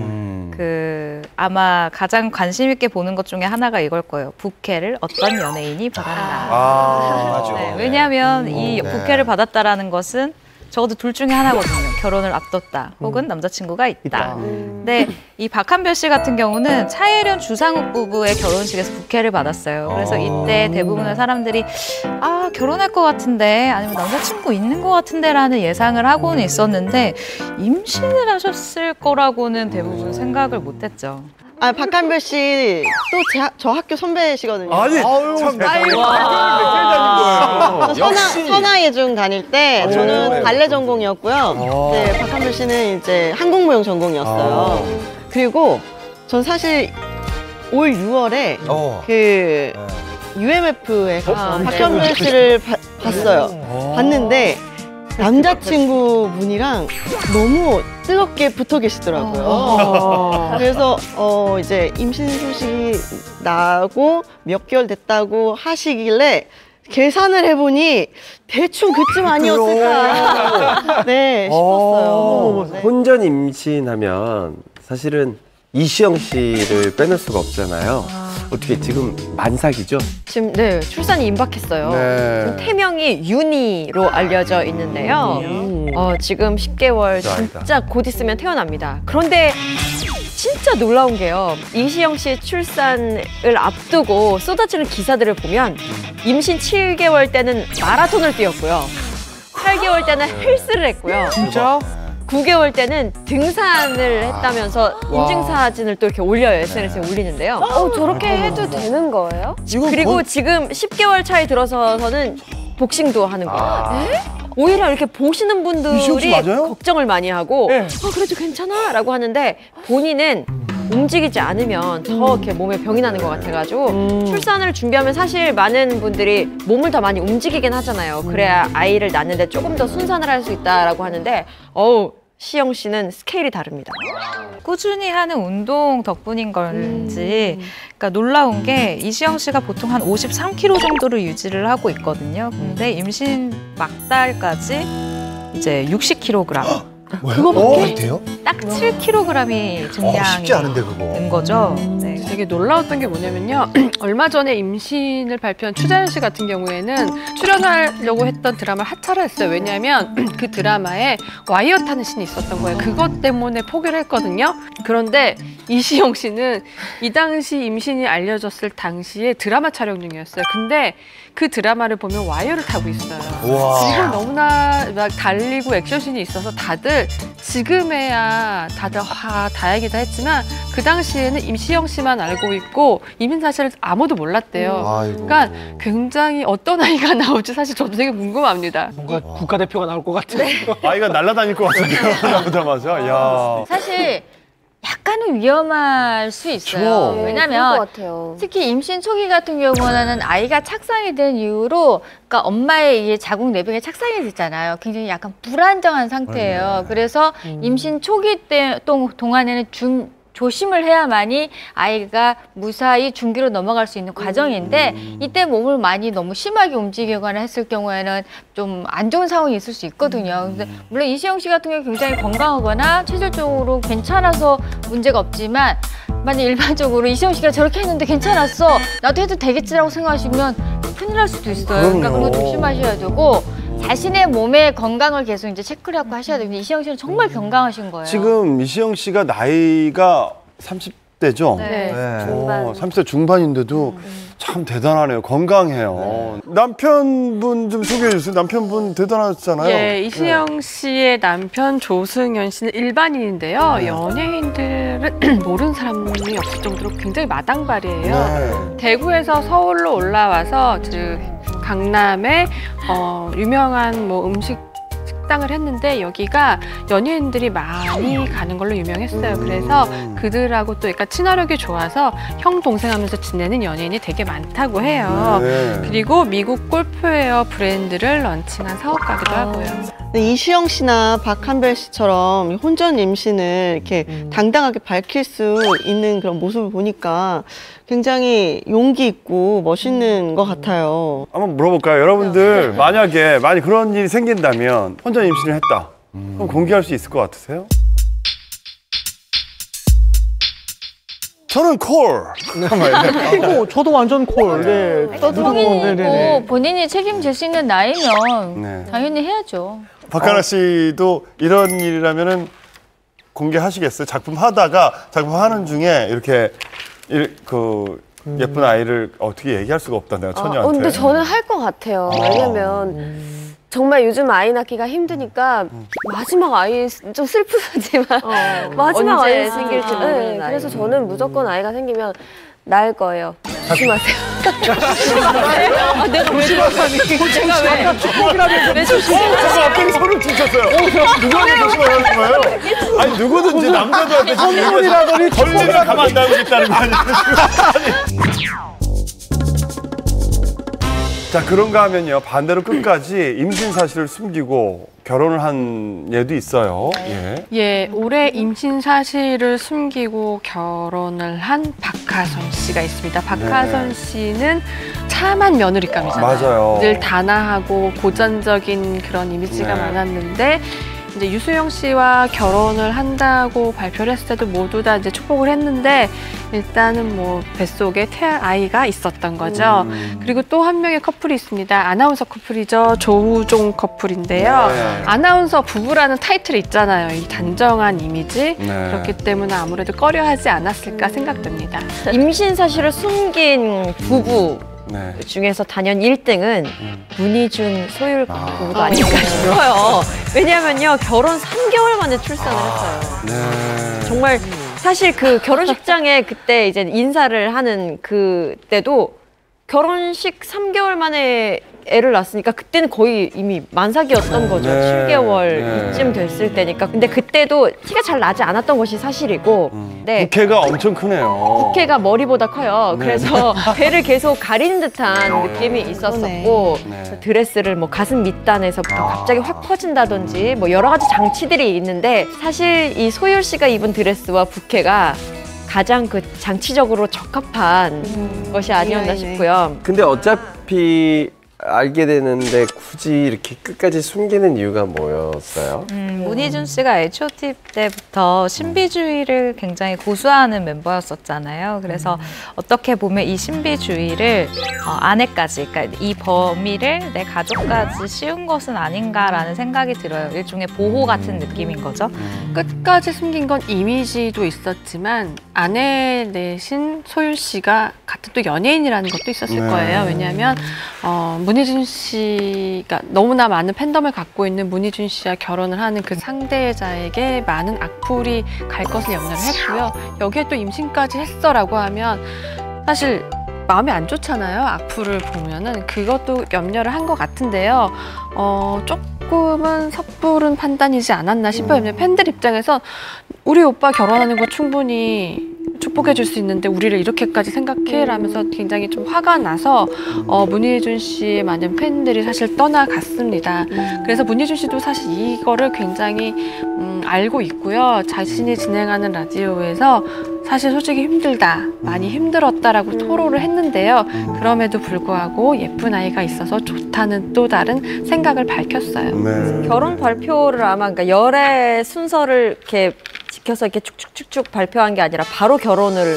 G: 아마 가장 관심 있게 보는 것 중에 하나가 이걸 거예요. 부케를 어떤 연예인이 받았나.
F: 맞아.
G: 네, 왜냐하면 이 부케를 받았다라는 것은 적어도 둘 중에 하나거든요. 결혼을 앞뒀다 혹은 남자친구가 있다. 근데 이 박한별 씨 같은 경우는 차혜련 주상욱 부부의 결혼식에서 부케를 받았어요. 그래서 이때 대부분의 사람들이 결혼할 것 같은데 아니면 남자친구 있는 것 같은데 라는 예상을 하고는 있었는데 임신을 하셨을 거라고는 대부분 생각을 못했죠.
K: 박한별 씨 또 저 학교 선배시거든요.
C: 아니, 참
K: 선화예중 다닐 때 저는 발레 전공이었고요. 네, 박한별 씨는 이제 한국무용 전공이었어요. 그리고 전 사실 올 6월에 그 UMF에 가서 박한별 씨를 봤어요. 봤는데 남자친구 분이랑 너무 뜨겁게 붙어 계시더라고요. 그래서 이제 임신 소식이 나고 몇 개월 됐다고 하시길래 계산을 해보니 대충 그쯤 아니었을까 싶었어요.
J: 혼전 임신하면 사실은 이시영 씨를 빼놓을 수가 없잖아요. 어떻게 지금 만삭이죠?
E: 지금 출산이 임박했어요. 지금 태명이 윤희로 알려져 있는데요. 지금 10개월 진짜 곧 있으면 태어납니다. 그런데 진짜 놀라운 게요. 이시영 씨의 출산을 앞두고 쏟아지는 기사들을 보면 임신 7개월 때는 마라톤을 뛰었고요. 8개월 때는 헬스를 했고요.
A: 진짜?
E: 9개월 때는 등산을 했다면서 인증사진을 또 이렇게 올려요. SNS에 올리는데요.
I: 저렇게 해도 되는 거예요?
E: 그리고 지금 10개월 차에 들어서서는 복싱도 하는 거예요. 오히려 이렇게 보시는 분들이 걱정을 많이 하고 그래도 괜찮아 라고 하는데 본인은 움직이지 않으면 더 이렇게 몸에 병이 나는 것 같아가지고 출산을 준비하면 사실 많은 분들이 몸을 더 많이 움직이긴 하잖아요. 그래야 아이를 낳는데 조금 더 순산을 할 수 있다라고 하는데 시영 씨는 스케일이 다릅니다.
G: 꾸준히 하는 운동 덕분인 건지 그러니까 놀라운 게 이시영 씨가 보통 한 53kg 정도를 유지를 하고 있거든요. 근데 임신 막달까지 이제 60kg
O: 그거밖에 돼요?
G: 딱 7kg이 증량이
O: 쉽지 않은데 그거.
G: 된 거죠. 네.
N: 되게 놀라웠던 게 뭐냐면요. 얼마 전에 임신을 발표한 추자연 씨 같은 경우에는 출연하려고 했던 드라마를 하차를 했어요. 왜냐하면 그 드라마에 와이어 타는 씬이 있었던 거예요. 그것 때문에 포기를 했거든요. 그런데 이시영 씨는 이 당시 임신이 알려졌을 당시에 드라마 촬영 중이었어요. 근데 그 드라마를 보면 와이어를 타고 있어요.
O: 우와.
N: 지금 너무나 막 달리고 액션씬이 있어서 다들 지금에야 다들 다행이다 했지만 그 당시에는 임시영 씨만 알고 있고 이민 사실을 아무도 몰랐대요.
O: 아이고.
N: 그러니까 굉장히 어떤 아이가 나올지 사실 저도 되게 궁금합니다.
L: 뭔가 국가대표가 나올 것 같아요.
C: 아이가 날아다닐 것 같은데요. 나오자마자. 야.
M: 사실 약간은 위험할 수 있어요.
I: 네,
M: 왜냐면
I: 그럴 것 같아요.
M: 특히 임신 초기 같은 경우는 아이가 착상이 된 이후로 그러니까 엄마의 이 자궁 내벽에 착상이 됐잖아요. 굉장히 약간 불안정한 상태예요. 그래서 임신 초기 동안에는 조심을 해야만이 아이가 무사히 중기로 넘어갈 수 있는 과정인데 이때 몸을 많이 너무 심하게 움직이거나 했을 경우에는 좀 안 좋은 상황이 있을 수 있거든요. 근데 물론 이시영 씨 같은 경우 굉장히 건강하거나 체질적으로 괜찮아서 문제가 없지만 만약 일반적으로 이시영 씨가 저렇게 했는데 괜찮았어 나도 해도 되겠지라고 생각하시면 큰일 날 수도 있어요. 그러니까 그거 조심하셔야 되고 자신의 몸의 건강을 계속 이제 체크를 하고 하셔야 돼요. 근데 이시영 씨는 정말 건강하신 거예요.
C: 지금 이시영 씨가 나이가 30대죠?
M: 네.
C: 30대 중반인데도 참 대단하네요. 건강해요. 남편분 좀 소개해 주세요. 남편분 대단하잖아요.
N: 예, 이시영 씨의 남편 조승연 씨는 일반인인데요. 연예인들은 모르는 사람이 없을 정도로 굉장히 마당발이에요. 대구에서 서울로 올라와서 강남에 유명한 뭐 음식 식당을 했는데 여기가 연예인들이 많이 가는 걸로 유명했어요. 그래서 그들하고 또 약간 친화력이 좋아서 형 동생 하면서 지내는 연예인이 되게 많다고 해요. 그리고 미국 골프웨어 브랜드를 런칭한 사업가기도 하고요.
K: 이시영 씨나 박한별 씨처럼 혼전 임신을 이렇게 당당하게 밝힐 수 있는 그런 모습을 보니까 굉장히 용기 있고 멋있는 것 같아요.
C: 한번 물어볼까요? 여러분들 만약에 그런 일이 생긴다면 혼전 임신을 했다. 그럼 공개할 수 있을 것 같으세요? 저는 콜.
A: 저도 완전 콜. 네.
M: 성인이고 본인이 책임질 수 있는 나이면 당연히 해야죠.
C: 박하나 씨도 이런 일이라면은 공개하시겠어요? 작품 하는 중에 이렇게 예쁜 아이를 어떻게 얘기할 수가 없다 내가 처녀한테.
I: 근데 저는 할 것 같아요. 왜냐면 정말 요즘 아이 낳기가 힘드니까 마지막 아이 좀 슬프지만 마지막 아이 생길지 모르는 아이. 그래서 저는 무조건 아이가 생기면 낳을 거예요. 조심하세요.
N: 내가 왜
C: 조심하세요? 축복이라면서 왜 조심하세요? 갑자기 손을 퉁쳤어요. 누구한테 조심하라는 거예요? 아니 누구든지 남자들한테
A: 선물이라더니
C: 걸리면 가만 안 놔두겠다는 거 아니에요? 자, 그런가 하면요. 반대로 끝까지 임신 사실을 숨기고 결혼을 한 예도 있어요.
N: 예, 올해 임신 사실을 숨기고 결혼을 한 박하선 씨가 있습니다. 박하선 씨는 참한 며느리감이잖아요.
C: 맞아요.
N: 늘 단아하고 고전적인 그런 이미지가 많았는데 이제 유수영 씨와 결혼을 한다고 발표를 했을 때도 모두 다 이제 축복을 했는데 일단은 뭐 뱃속에 태아 아이가 있었던 거죠. 그리고 또 한 명의 커플이 있습니다. 아나운서 커플이죠. 조우종 커플인데요. 아나운서 부부라는 타이틀이 있잖아요. 이 단정한 이미지. 그렇기 때문에 아무래도 꺼려하지 않았을까 생각됩니다.
E: 임신 사실을 숨긴 부부 중에서 단연 1등은 문희준, 소율 부부가 아닐까 싶어요. 왜냐면요, 결혼 3개월 만에 출산을 했어요. 정말 사실 그 결혼식장에 그때 이제 인사를 하는 그때도 결혼식 3개월 만에 애를 낳았으니까 그때는 거의 이미 만삭이었던 거죠. 7개월 이쯤 됐을 때니까. 근데 그때도 티가 잘 나지 않았던 것이 사실이고.
C: 부케가 엄청 크네요.
E: 부케가 머리보다 커요. 그래서 배를 계속 가리는 듯한 느낌이 있었었고 드레스를 뭐 가슴 밑단에서부터 갑자기 확 퍼진다든지 뭐 여러 가지 장치들이 있는데 사실 이 소율 씨가 입은 드레스와 부케가 가장 그 장치적으로 적합한 것이 아니었나 싶고요.
J: 근데 어차피 알게 되는데 굳이 이렇게 끝까지 숨기는 이유가 뭐였어요?
G: 문희준 씨가 H.O.T 때부터 신비주의를 굉장히 고수하는 멤버였었잖아요. 그래서 어떻게 보면 이 신비주의를 아내까지, 그러니까 이 범위를 내 가족까지 씌운 것은 아닌가라는 생각이 들어요. 일종의 보호 같은 느낌인 거죠.
N: 끝까지 숨긴 건 이미지도 있었지만 아내 대신 소율 씨가 같은 또 연예인이라는 것도 있었을 거예요. 왜냐하면 문희준 씨가 너무나 많은 팬덤을 갖고 있는 문희준 씨와 결혼을 하는 그 상대자에게 많은 악플이 갈 것을 염려를 했고요. 여기에 또 임신까지 했어라고 하면 사실 마음이 안 좋잖아요. 악플을 보면은 그것도 염려를 한 것 같은데요. 조금은 섣부른 판단이지 않았나 싶어요. 왜냐면 팬들 입장에서 우리 오빠 결혼하는 거 충분히 축복해 줄 수 있는데 우리를 이렇게까지 생각해? 라면서 굉장히 좀 화가 나서 문희준 씨의 많은 팬들이 사실 떠나갔습니다. 그래서 문희준 씨도 사실 이거를 굉장히 알고 있고요. 자신이 진행하는 라디오에서 사실 솔직히 힘들다, 많이 힘들었다라고 토로를 했는데요. 그럼에도 불구하고 예쁜 아이가 있어서 좋다는 또 다른 생각을 밝혔어요.
E: 결혼 발표를 아마 그러니까 열애 순서를 이렇게 지켜서 이렇게 쭉쭉쭉쭉 발표한 게 아니라 바로 결혼을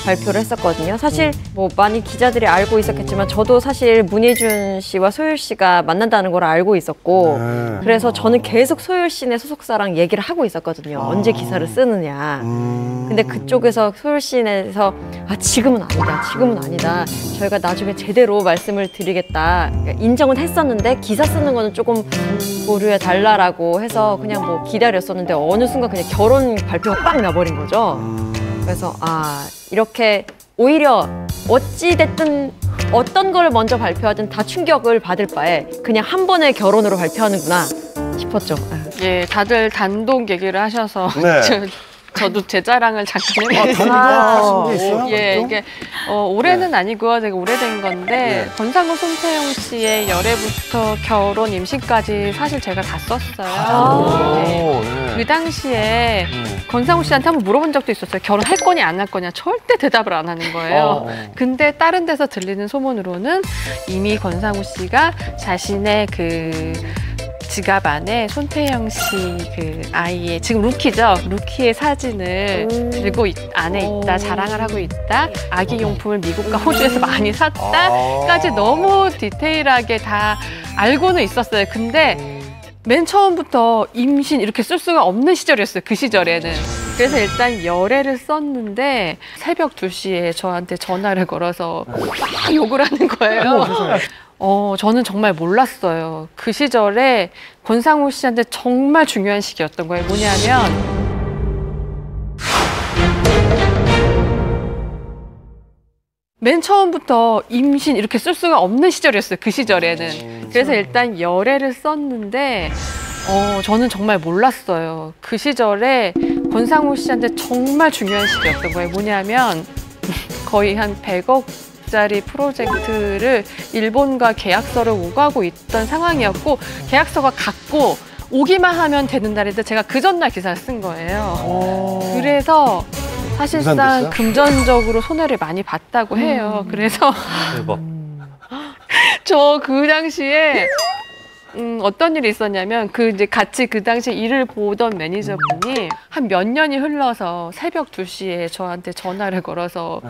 E: 발표를 했었거든요. 사실 뭐 많이 기자들이 알고 있었겠지만 저도 사실 문희준 씨와 소율 씨가 만난다는 걸 알고 있었고 그래서 저는 계속 소율 씨네 소속사랑 얘기를 하고 있었거든요. 언제 기사를 쓰느냐. 근데 그쪽에서 소율 씨네에서 지금은 아니다. 지금은 아니다. 저희가 나중에 제대로 말씀을 드리겠다. 그러니까 인정은 했었는데 기사 쓰는 거는 조금 보류해 달라라고 해서 그냥 뭐 기다렸었는데 어느 순간 그냥 결혼 발표가 빡 나버린 거죠. 그래서 이렇게 오히려 어찌됐든 어떤 걸 먼저 발표하든 다 충격을 받을 바에 그냥 한 번에 결혼으로 발표하는구나 싶었죠.
N: 예, 다들 단독 얘기를 하셔서 저도 제 자랑을 잠깐
C: 해봤어요.
N: 예, 이게 올해는 아니고요. 되게 오래된 건데 권상우 손태용 씨의 열애부터 결혼 임신까지 사실 제가 다 썼어요. 그 당시에 권상우 씨한테 한번 물어본 적도 있었어요. 결혼할 거냐 안 할 거냐 절대 대답을 안 하는 거예요. 근데 다른 데서 들리는 소문으로는 이미 권상우 씨가 자신의 그 지갑 안에 손태영 씨 그 아이의 지금 루키죠? 루키의 사진을 들고 안에 있다, 자랑을 하고 있다, 아기 용품을 미국과 호주에서 많이 샀다까지 너무 디테일하게 다 알고는 있었어요. 근데 맨 처음부터 임신 이렇게 쓸 수가 없는 시절이었어요. 그 시절에는. 그래서 일단 열애를 썼는데 새벽 2시에 저한테 전화를 걸어서 막 욕을 하는 거예요. 저는 정말 몰랐어요. 그 시절에 권상우 씨한테 정말 중요한 시기였던 거예요. 뭐냐면 맨 처음부터 임신 이렇게 쓸 수가 없는 시절이었어요. 그 시절에는. 그래서 일단 열애를 썼는데 저는 정말 몰랐어요. 그 시절에 권상우 씨한테 정말 중요한 시기였던 거예요. 뭐냐면 거의 한 100억 짜리 프로젝트를 일본과 계약서를 오가고 있던 상황이었고 계약서가 갖고 오기만 하면 되는 날인데 제가 그 전날 기사를 쓴 거예요. 그래서 사실상 금전적으로 손해를 많이 봤다고 해요. 그래서 저 그 당시에 어떤 일이 있었냐면 이제 같이 그 당시에 일을 보던 매니저분이 한 몇 년이 흘러서 새벽 2시에 저한테 전화를 걸어서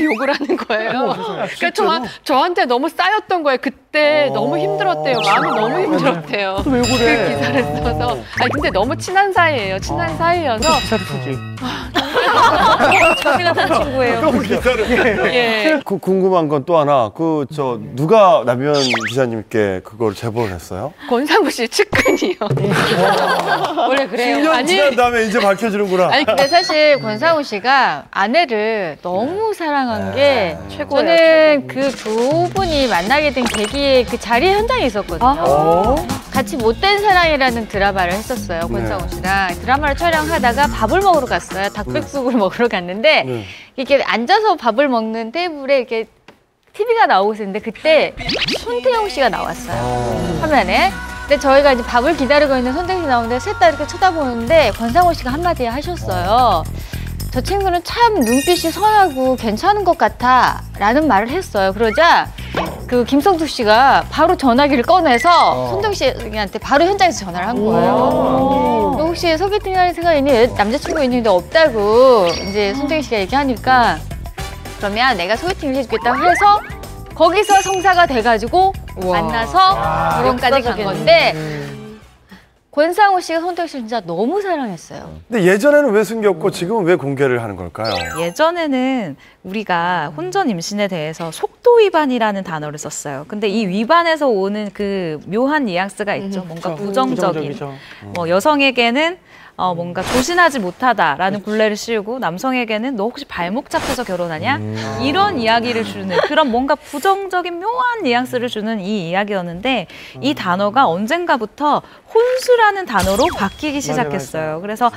N: 욕을 하는 거예요. 그러니까 저한테 너무 쌓였던 거예요. 그때 너무 힘들었대요. 마음이 너무 힘들었대요.
C: 왜 그래?
N: 그 기사를 써서. 근데 너무 친한 사이예요. 친한 사이여서.
A: 기사를 쓰지.
E: 제가 단 친구예요.
C: 예. 궁금한 건 또 하나. 누가 남현 기자님께 그걸 제보를 했어요?
N: 권상우 씨 측근이요.
M: 원래 그래요.
C: 10년 지난 다음에 이제 밝혀지는구나.
M: 근데 사실 권상우 씨가 아내를 너무 사랑한 게
E: 최고예요.
M: 저는 그 두 분이 만나게 된 계기에 그 자리 현장에 있었거든요. 같이 못된 사랑이라는 드라마를 했었어요. 권상우 씨랑. 드라마를 촬영하다가 밥을 먹으러 갔어요. 닭백숙을 먹으러 갔는데 이렇게 앉아서 밥을 먹는 테이블에 이렇게 TV가 나오고 있었는데 그때 손태용 씨가 나왔어요. 화면에. 근데 저희가 이제 밥을 기다리고 있는 손태용 씨 나오는데 셋 다 이렇게 쳐다보는데 권상우 씨가 한마디 하셨어요. 저 친구는 참 눈빛이 선하고 괜찮은 것 같아 라는 말을 했어요. 그러자 그 김성숙 씨가 바로 전화기를 꺼내서 손동희 씨한테 바로 현장에서 전화를 한 거예요. 너 혹시 소개팅 할 생각 있니? 남자친구 있는데 없다고 이제 손동희 씨가 얘기하니까 그러면 내가 소개팅을 해주겠다고 해서 거기서 성사가 돼가지고 만나서 결혼까지 간 건데 권상우 씨가 손동희 씨를 진짜 너무 사랑했어요.
C: 근데 예전에는 왜 숨겼고 지금은 왜 공개를 하는 걸까요?
G: 예전에는 우리가 혼전 임신에 대해서 속도 위반이라는 단어를 썼어요. 근데 이 위반에서 오는 그 묘한 뉘앙스가 있죠. 뭔가 부정적인. 뭐 여성에게는 뭔가 조신하지 못하다라는 굴레를 씌우고 남성에게는 너 혹시 발목 잡혀서 결혼하냐? 이런 이야기를 주는 그런 뭔가 부정적인 묘한 뉘앙스를 주는 이 이야기였는데 이 단어가 언젠가부터 혼수라는 단어로 바뀌기 시작했어요. 그래서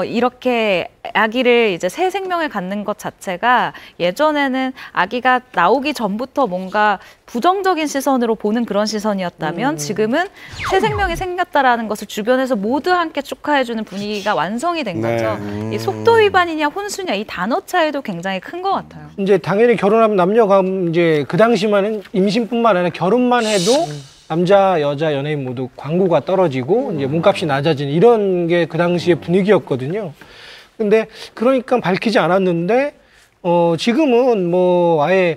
G: 이렇게 아기를 이제 새 생명을 갖는 것 자체가 예전에는 아기가 나오기 전부터 뭔가 부정적인 시선으로 보는 그런 시선이었다면 지금은 새 생명이 생겼다라는 것을 주변에서 모두 함께 축하해주는 분위기가 완성이 된 거죠. 이 속도 위반이냐 혼수냐 이 단어 차이도 굉장히 큰 것 같아요.
L: 이제 당연히 결혼하면 남녀가 이제 그 당시만은 임신뿐만 아니라 결혼만 해도 남자 여자 연예인 모두 광고가 떨어지고 이제 몸값이 낮아지는 이런 게 그 당시의 분위기였거든요. 근데 그러니까 밝히지 않았는데 지금은 뭐 아예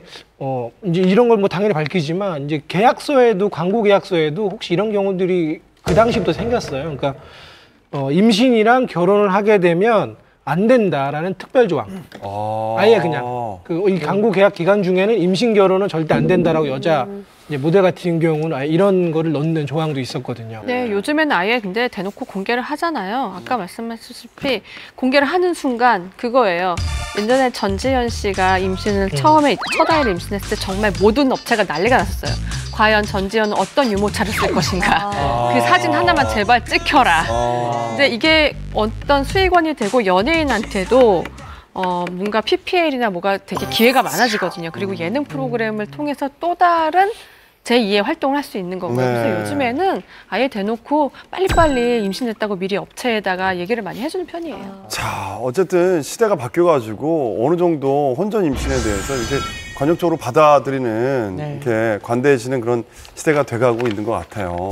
L: 이제 이런 걸 뭐 당연히 밝히지만 이제 계약서에도 광고 계약서에도 혹시 이런 경우들이 그 당시부터 생겼어요. 그러니까 임신이랑 결혼을 하게 되면 안 된다라는 특별 조항. 아예 그냥 이 광고 계약 기간 중에는 임신 결혼은 절대 안 된다라고 여자 이제 모델 같은 경우는 아예 이런 거를 넣는 조항도 있었거든요.
N: 네, 요즘에는 아예 근데 대놓고 공개를 하잖아요. 아까 말씀하셨다시피 공개를 하는 순간 그거예요. 예전에 전지현 씨가 임신을 처음에 첫 아이를 임신했을 때 정말 모든 업체가 난리가 났었어요. 과연 전지현은 어떤 유모차를 쓸 것인가. 그 사진 하나만 제발 찍혀라. 근데 이게 어떤 수익원이 되고 연예인한테도 뭔가 PPL이나 뭐가 되게 기회가 많아지거든요. 그리고 예능 프로그램을 통해서 또 다른 제2의 활동을 할 수 있는 거고요. 그래서 요즘에는 아예 대놓고 빨리빨리 임신했다고 미리 업체에다가 얘기를 많이 해주는 편이에요.
C: 자, 어쨌든 시대가 바뀌어가지고 어느 정도 혼전 임신에 대해서 이렇게 관용적으로 받아들이는 이렇게 관대해지는 그런 시대가 돼가고 있는 것 같아요.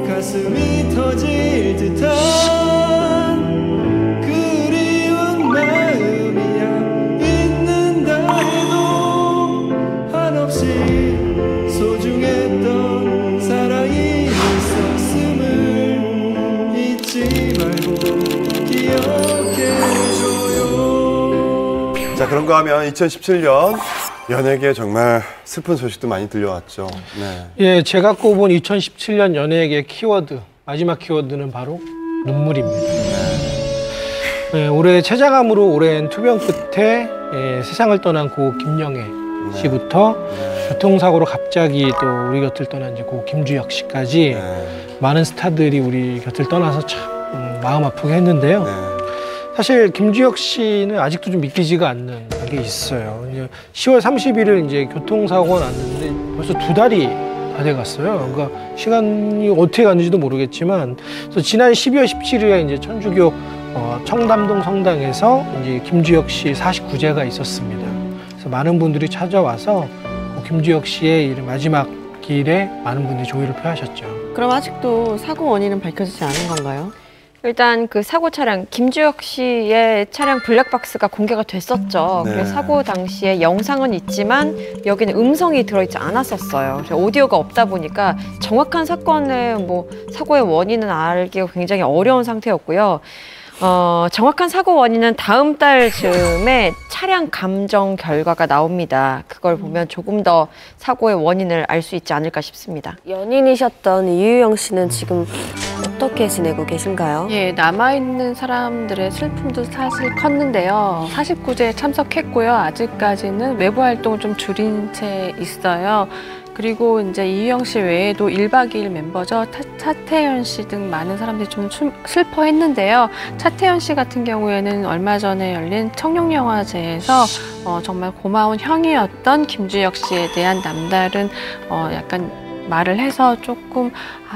B: 가슴이 터질 듯한 그리운 마음이야 있는다 해도 한없이 소중했던 사랑이 있었음을 잊지 말고 기억해줘요.
C: 자, 그런가 하면 2017년 연예계에 정말 슬픈 소식도 많이 들려왔죠. 네.
L: 예, 제가 꼽은 2017년 연예계 키워드, 마지막 키워드는 바로 눈물입니다. 네, 올해 최자감으로 오랜 투병 끝에 세상을 떠난 고 김영애 씨부터 교통사고로 갑자기 또 우리 곁을 떠난 이제 고 김주혁 씨까지 많은 스타들이 우리 곁을 떠나서 참 마음 아프게 했는데요. 사실 김주혁 씨는 아직도 좀 믿기지가 않는 게 있어요. 10월 30일을 이제 교통사고가 났는데 벌써 2달이 다 돼갔어요. 그러니까 시간이 어떻게 갔는지도 모르겠지만, 그래서 지난 12월 17일에 이제 천주교 청담동 성당에서 이제 김주혁 씨 49제가 있었습니다. 그래서 많은 분들이 찾아와서 김주혁 씨의 마지막 길에 많은 분들이 조의를 표하셨죠.
K: 그럼 아직도 사고 원인은 밝혀지지 않은 건가요?
E: 일단 그 사고 차량 김주혁 씨의 차량 블랙박스가 공개가 됐었죠.
O: 네.
E: 그래서 사고 당시에 영상은 있지만 여기는 음성이 들어있지 않았었어요. 그래서 오디오가 없다 보니까 정확한 사건의 사고의 원인은 알기가 굉장히 어려운 상태였고요. 정확한 사고 원인은 다음 달 즈음에 차량 감정 결과가 나옵니다. 그걸 보면 조금 더 사고의 원인을 알 수 있지 않을까 싶습니다.
I: 연인이셨던 이유영 씨는 지금 어떻게 지내고 계신가요?
N: 예, 남아있는 사람들의 슬픔도 사실 컸는데요. 49제에 참석했고요. 아직까지는 외부 활동을 좀 줄인 채 있어요. 그리고 이제 이유영 씨 외에도 1박 2일 멤버죠. 차태현 씨 등 많은 사람들이 좀 슬퍼했는데요. 차태현 씨 같은 경우에는 얼마 전에 열린 청룡영화제에서 정말 고마운 형이었던 김주혁 씨에 대한 남다른 약간
D: 말을 해서 조금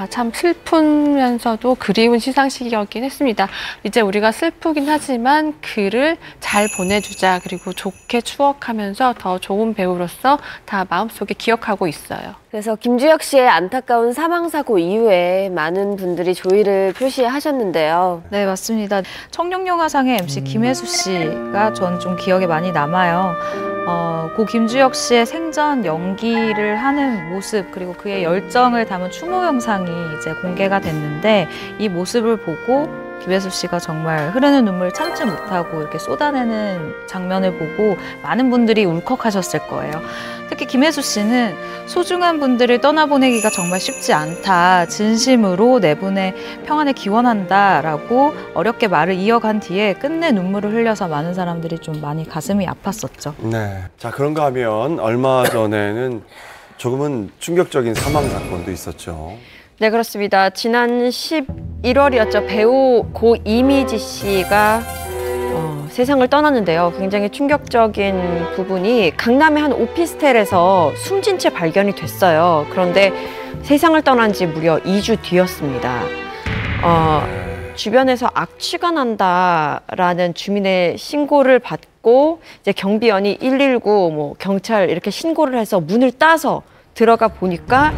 D: 참 슬프면서도 그리운 시상식이었긴 했습니다. 이제 우리가 슬프긴 하지만 그를 잘 보내주자, 그리고 좋게 추억하면서 더 좋은 배우로서 다 마음속에 기억하고 있어요.
I: 그래서 김주혁 씨의 안타까운 사망사고 이후에 많은 분들이 조의를 표시하셨는데요.
G: 네, 맞습니다. 청룡영화상의 MC 김혜수 씨가 전 좀 기억에 많이 남아요. 고 김주혁 씨의 생전 연기를 하는 모습, 그리고 그의 열정을 담은 추모 영상이 이제 공개가 됐는데, 이 모습을 보고 김혜수 씨가 정말 흐르는 눈물을 참지 못하고 이렇게 쏟아내는 장면을 보고 많은 분들이 울컥하셨을 거예요. 특히 김혜수 씨는 소중한 분들을 떠나보내기가 정말 쉽지 않다, 진심으로 네 분의 평안을 기원한다라고 어렵게 말을 이어간 뒤에 끝내 눈물을 흘려서 많은 사람들이 좀 많이 가슴이 아팠었죠.
C: 네. 자, 그런가 하면 얼마 전에는 조금은 충격적인 사망 사건도 있었죠.
E: 네, 그렇습니다. 지난 11월이었죠. 배우 고 이미지 씨가 세상을 떠났는데요. 굉장히 충격적인 부분이 강남의 한 오피스텔에서 숨진 채 발견이 됐어요. 그런데 세상을 떠난 지 무려 2주 뒤였습니다. 주변에서 악취가 난다라는 주민의 신고를 받고 이제 경비원이 119, 뭐 경찰 이렇게 신고를 해서 문을 따서 들어가 보니까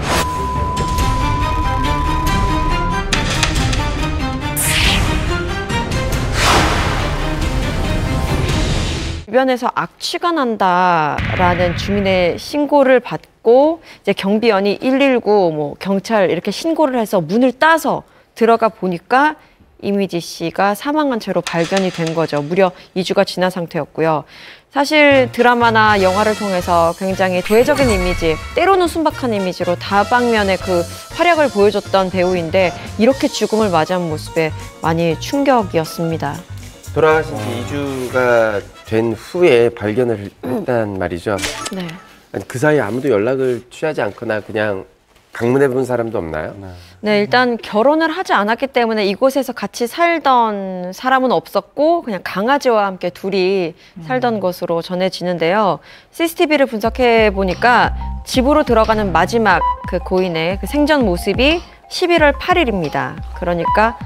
E: 주변에서 악취가 난다라는 주민의 신고를 받고 이제 경비원이 119, 뭐 경찰 이렇게 신고를 해서 문을 따서 들어가 보니까 이미지 씨가 사망한 채로 발견이 된 거죠. 무려 2주가 지난 상태였고요. 사실 드라마나 영화를 통해서 굉장히 도회적인 이미지, 때로는 순박한 이미지로 다방면의 그 활약을 보여줬던 배우인데 이렇게 죽음을 맞이한 모습에 많이 충격이었습니다.
J: 돌아가신 지 2주가 된 후에 발견을 했단 말이죠.
E: 네.
J: 아니, 그 사이에 아무도 연락을 취하지 않거나 그냥 방문해 본 사람도 없나요?
E: 네, 일단 결혼을 하지 않았기 때문에 이곳에서 같이 살던 사람은 없었고 그냥 강아지와 함께 둘이 살던 것으로 전해지는데요. CCTV를 분석해 보니까 집으로 들어가는 마지막 그 고인의 그 생전 모습이 11월 8일입니다. 그러니까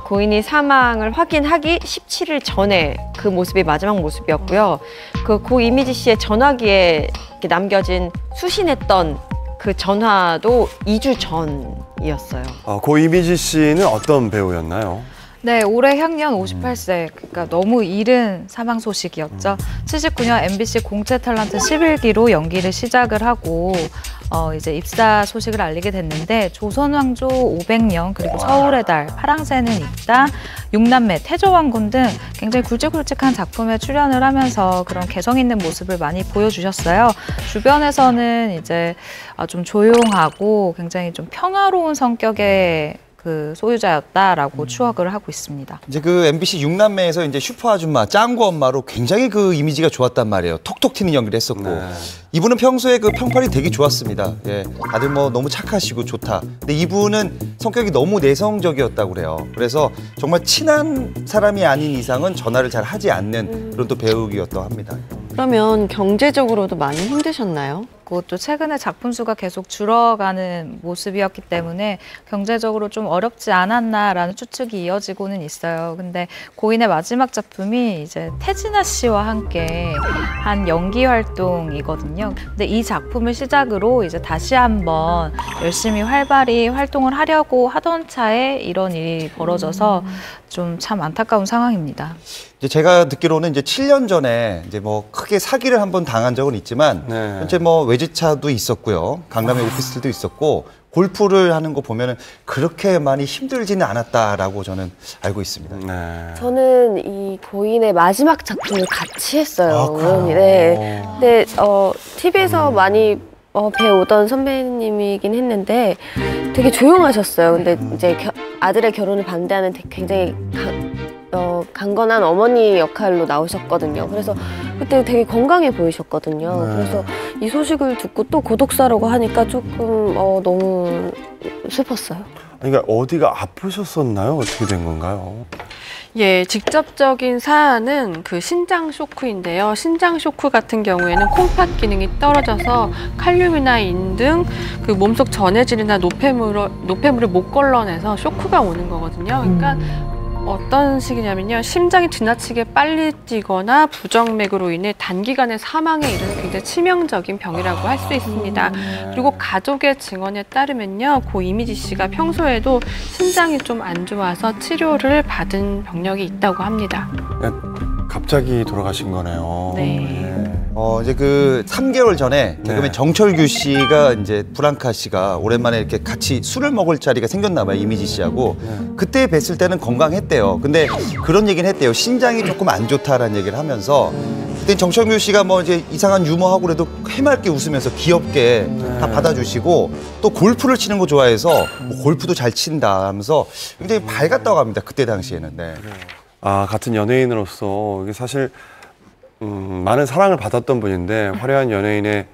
E: 고인이 사망을 확인하기 17일 전에 그 모습이 마지막 모습이었고요. 그 고 이미지 씨의 전화기에 이렇게 남겨진 수신했던 그 전화도 2주 전이었어요.
C: 고 이미지 씨는 어떤 배우였나요?
G: 네, 올해 향년 58세, 그러니까 너무 이른 사망 소식이었죠. 79년 MBC 공채 탤런트 11기로 연기를 시작을 하고 이제 입사 소식을 알리게 됐는데 조선왕조 500년, 그리고 서울의 달, 파랑새는 있다, 육남매, 태조왕군 등 굉장히 굵직굵직한 작품에 출연을 하면서 그런 개성 있는 모습을 많이 보여주셨어요. 주변에서는 이제 좀 조용하고 굉장히 좀 평화로운 성격의 그 소유자였다라고 추억을 하고 있습니다.
F: 이제 그 MBC 육남매에서 이제 슈퍼 아줌마, 짱구 엄마로 굉장히 그 이미지가 좋았단 말이에요. 톡톡 튀는 연기를 했었고. 이분은 평소에 그 평판이 되게 좋았습니다. 예, 다들 뭐 너무 착하시고 좋다. 근데 이분은 성격이 너무 내성적이었다고 그래요. 그래서 정말 친한 사람이 아닌 이상은 전화를 잘 하지 않는 그런 또 배우기였다고 합니다.
K: 그러면 경제적으로도 많이 힘드셨나요?
G: 또 최근에 작품 수가 계속 줄어가는 모습이었기 때문에 경제적으로 좀 어렵지 않았나라는 추측이 이어지고는 있어요. 근데 고인의 마지막 작품이 이제 태진아 씨와 함께 한 연기 활동이거든요. 근데 이 작품을 시작으로 이제 다시 한번 열심히 활발히 활동을 하려고 하던 차에 이런 일이 벌어져서 좀 참 안타까운 상황입니다.
F: 이제 제가 듣기로는 이제 7년 전에 이제 뭐 크게 사기를 한번 당한 적은 있지만 현재 뭐 외제차도 있었고요. 강남에 오피스텔도 있었고 골프를 하는 거 보면은 그렇게 많이 힘들지는 않았다라고 저는 알고 있습니다.
I: 저는 이 고인의 마지막 작품을 같이 했어요. 우연히. 네. 근데 TV에서 많이 배우던 선배님이긴 했는데 되게 조용하셨어요. 근데 이제 아들의 결혼을 반대하는 굉장히 강건한 어머니 역할로 나오셨거든요. 그래서 그때 되게 건강해 보이셨거든요. 그래서 이 소식을 듣고 또 고독사라고 하니까 조금 너무 슬펐어요.
C: 그러니까 어디가 아프셨었나요? 어떻게 된 건가요?
N: 예, 직접적인 사안은 그 신장 쇼크인데요. 신장 쇼크 같은 경우에는 콩팥 기능이 떨어져서 칼륨이나 인 등 그 몸속 전해질이나 노폐물을 못 걸러내서 쇼크가 오는 거거든요. 그러니까 어떤 식이냐면요. 심장이 지나치게 빨리 뛰거나 부정맥으로 인해 단기간에 사망에 이르는 굉장히 치명적인 병이라고 할 수 있습니다. 그리고 가족의 증언에 따르면요. 고 이미지 씨가 평소에도 신장이 좀 안 좋아서 치료를 받은 병력이 있다고 합니다.
C: 갑자기 돌아가신 거네요.
N: 네.
F: 이제 그 3개월 전에 개그맨 정철규 씨가 이제 브랑카 씨가 오랜만에 이렇게 같이 술을 먹을 자리가 생겼나 봐요. 이미지 씨하고. 그때 뵀을 때는 건강했대요. 근데 그런 얘기는 했대요. 신장이 조금 안 좋다라는 얘기를 하면서 그때 정철규 씨가 뭐 이제 이상한 유머하고 그래도 해맑게 웃으면서 귀엽게 다 받아주시고 또 골프를 치는 거 좋아해서 뭐 골프도 잘 친다 하면서 굉장히 밝았다고 합니다. 그때 당시에는. 네.
C: 같은 연예인으로서 이게 사실 많은 사랑을 받았던 분인데 화려한 연예인의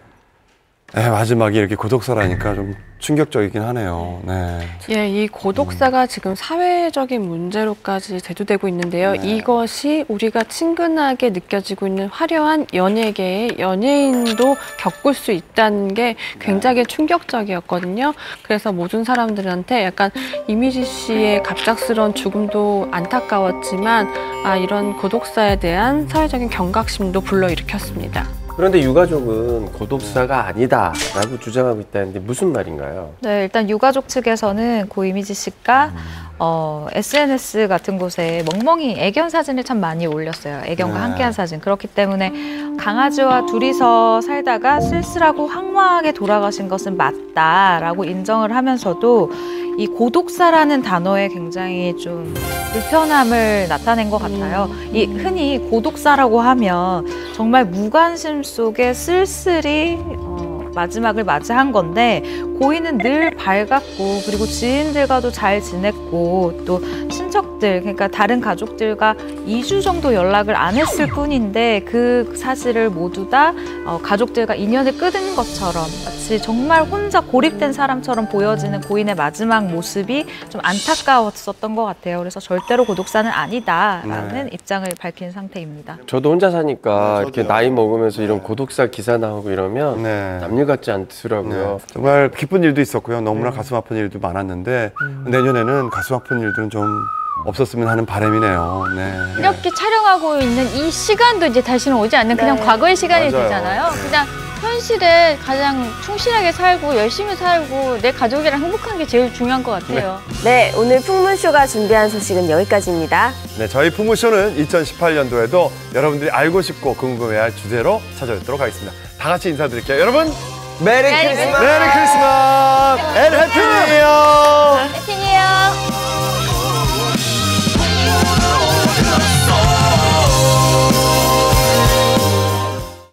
C: 마지막이 이렇게 고독사라니까 좀 충격적이긴 하네요. 네.
N: 예, 이 고독사가 지금 사회적인 문제로까지 대두되고 있는데요. 이것이 우리가 친근하게 느껴지고 있는 화려한 연예계의 연예인도 겪을 수 있다는 게 굉장히 충격적이었거든요. 그래서 모든 사람들한테 약간 이미지 씨의 갑작스러운 죽음도 안타까웠지만 이런 고독사에 대한 사회적인 경각심도 불러일으켰습니다.
J: 그런데 유가족은 고독사가 아니다라고 주장하고 있다는데 무슨 말인가요?
G: 네, 일단 유가족 측에서는 고 이미지 씨가 SNS 같은 곳에 멍멍이 애견 사진을 참 많이 올렸어요. 애견과 함께한 사진. 그렇기 때문에 강아지와 둘이서 살다가 쓸쓸하고 황홀하게 돌아가신 것은 맞다라고 인정을 하면서도 이 고독사라는 단어에 굉장히 좀 불편함을 나타낸 것 같아요. 이 흔히 고독사라고 하면 정말 무관심 속에 쓸쓸히 마지막을 맞이한 건데 고인은 늘 밝았고 그리고 지인들과도 잘 지냈고 또 친척들 그러니까 다른 가족들과 2주 정도 연락을 안 했을 뿐인데 그 사실을 모두 다 가족들과 인연을 끊은 것처럼 마치 정말 혼자 고립된 사람처럼 보여지는 고인의 마지막 모습이 좀 안타까웠었던 것 같아요. 그래서 절대로 고독사는 아니다라는 입장을 밝힌 상태입니다.
J: 저도 혼자 사니까 이렇게 나이 먹으면서 이런 고독사 기사 나오고 이러면 남일 같지 않더라고요.
C: 정말 기쁜 일도 있었고요. 너무나 가슴 아픈 일도 많았는데 내년에는 가슴 아픈 일들은 좀 없었으면 하는 바람이네요. 네.
M: 이렇게 촬영하고 있는 이 시간도 이제 다시는 오지 않는 그냥 과거의 시간이 되잖아요. 그냥 현실에 가장 충실하게 살고 열심히 살고 내 가족이랑 행복한 게 제일 중요한 것 같아요.
I: 네, 오늘 풍문쇼가 준비한 소식은 여기까지입니다.
C: 네, 저희 풍문쇼는 2018년도에도 여러분들이 알고 싶고 궁금해할 주제로 찾아뵙도록 하겠습니다. 다 같이 인사드릴게요. 여러분,
J: 메리 크리스마스!
C: 메리 크리스마스! 앤 해피 뉴 이어!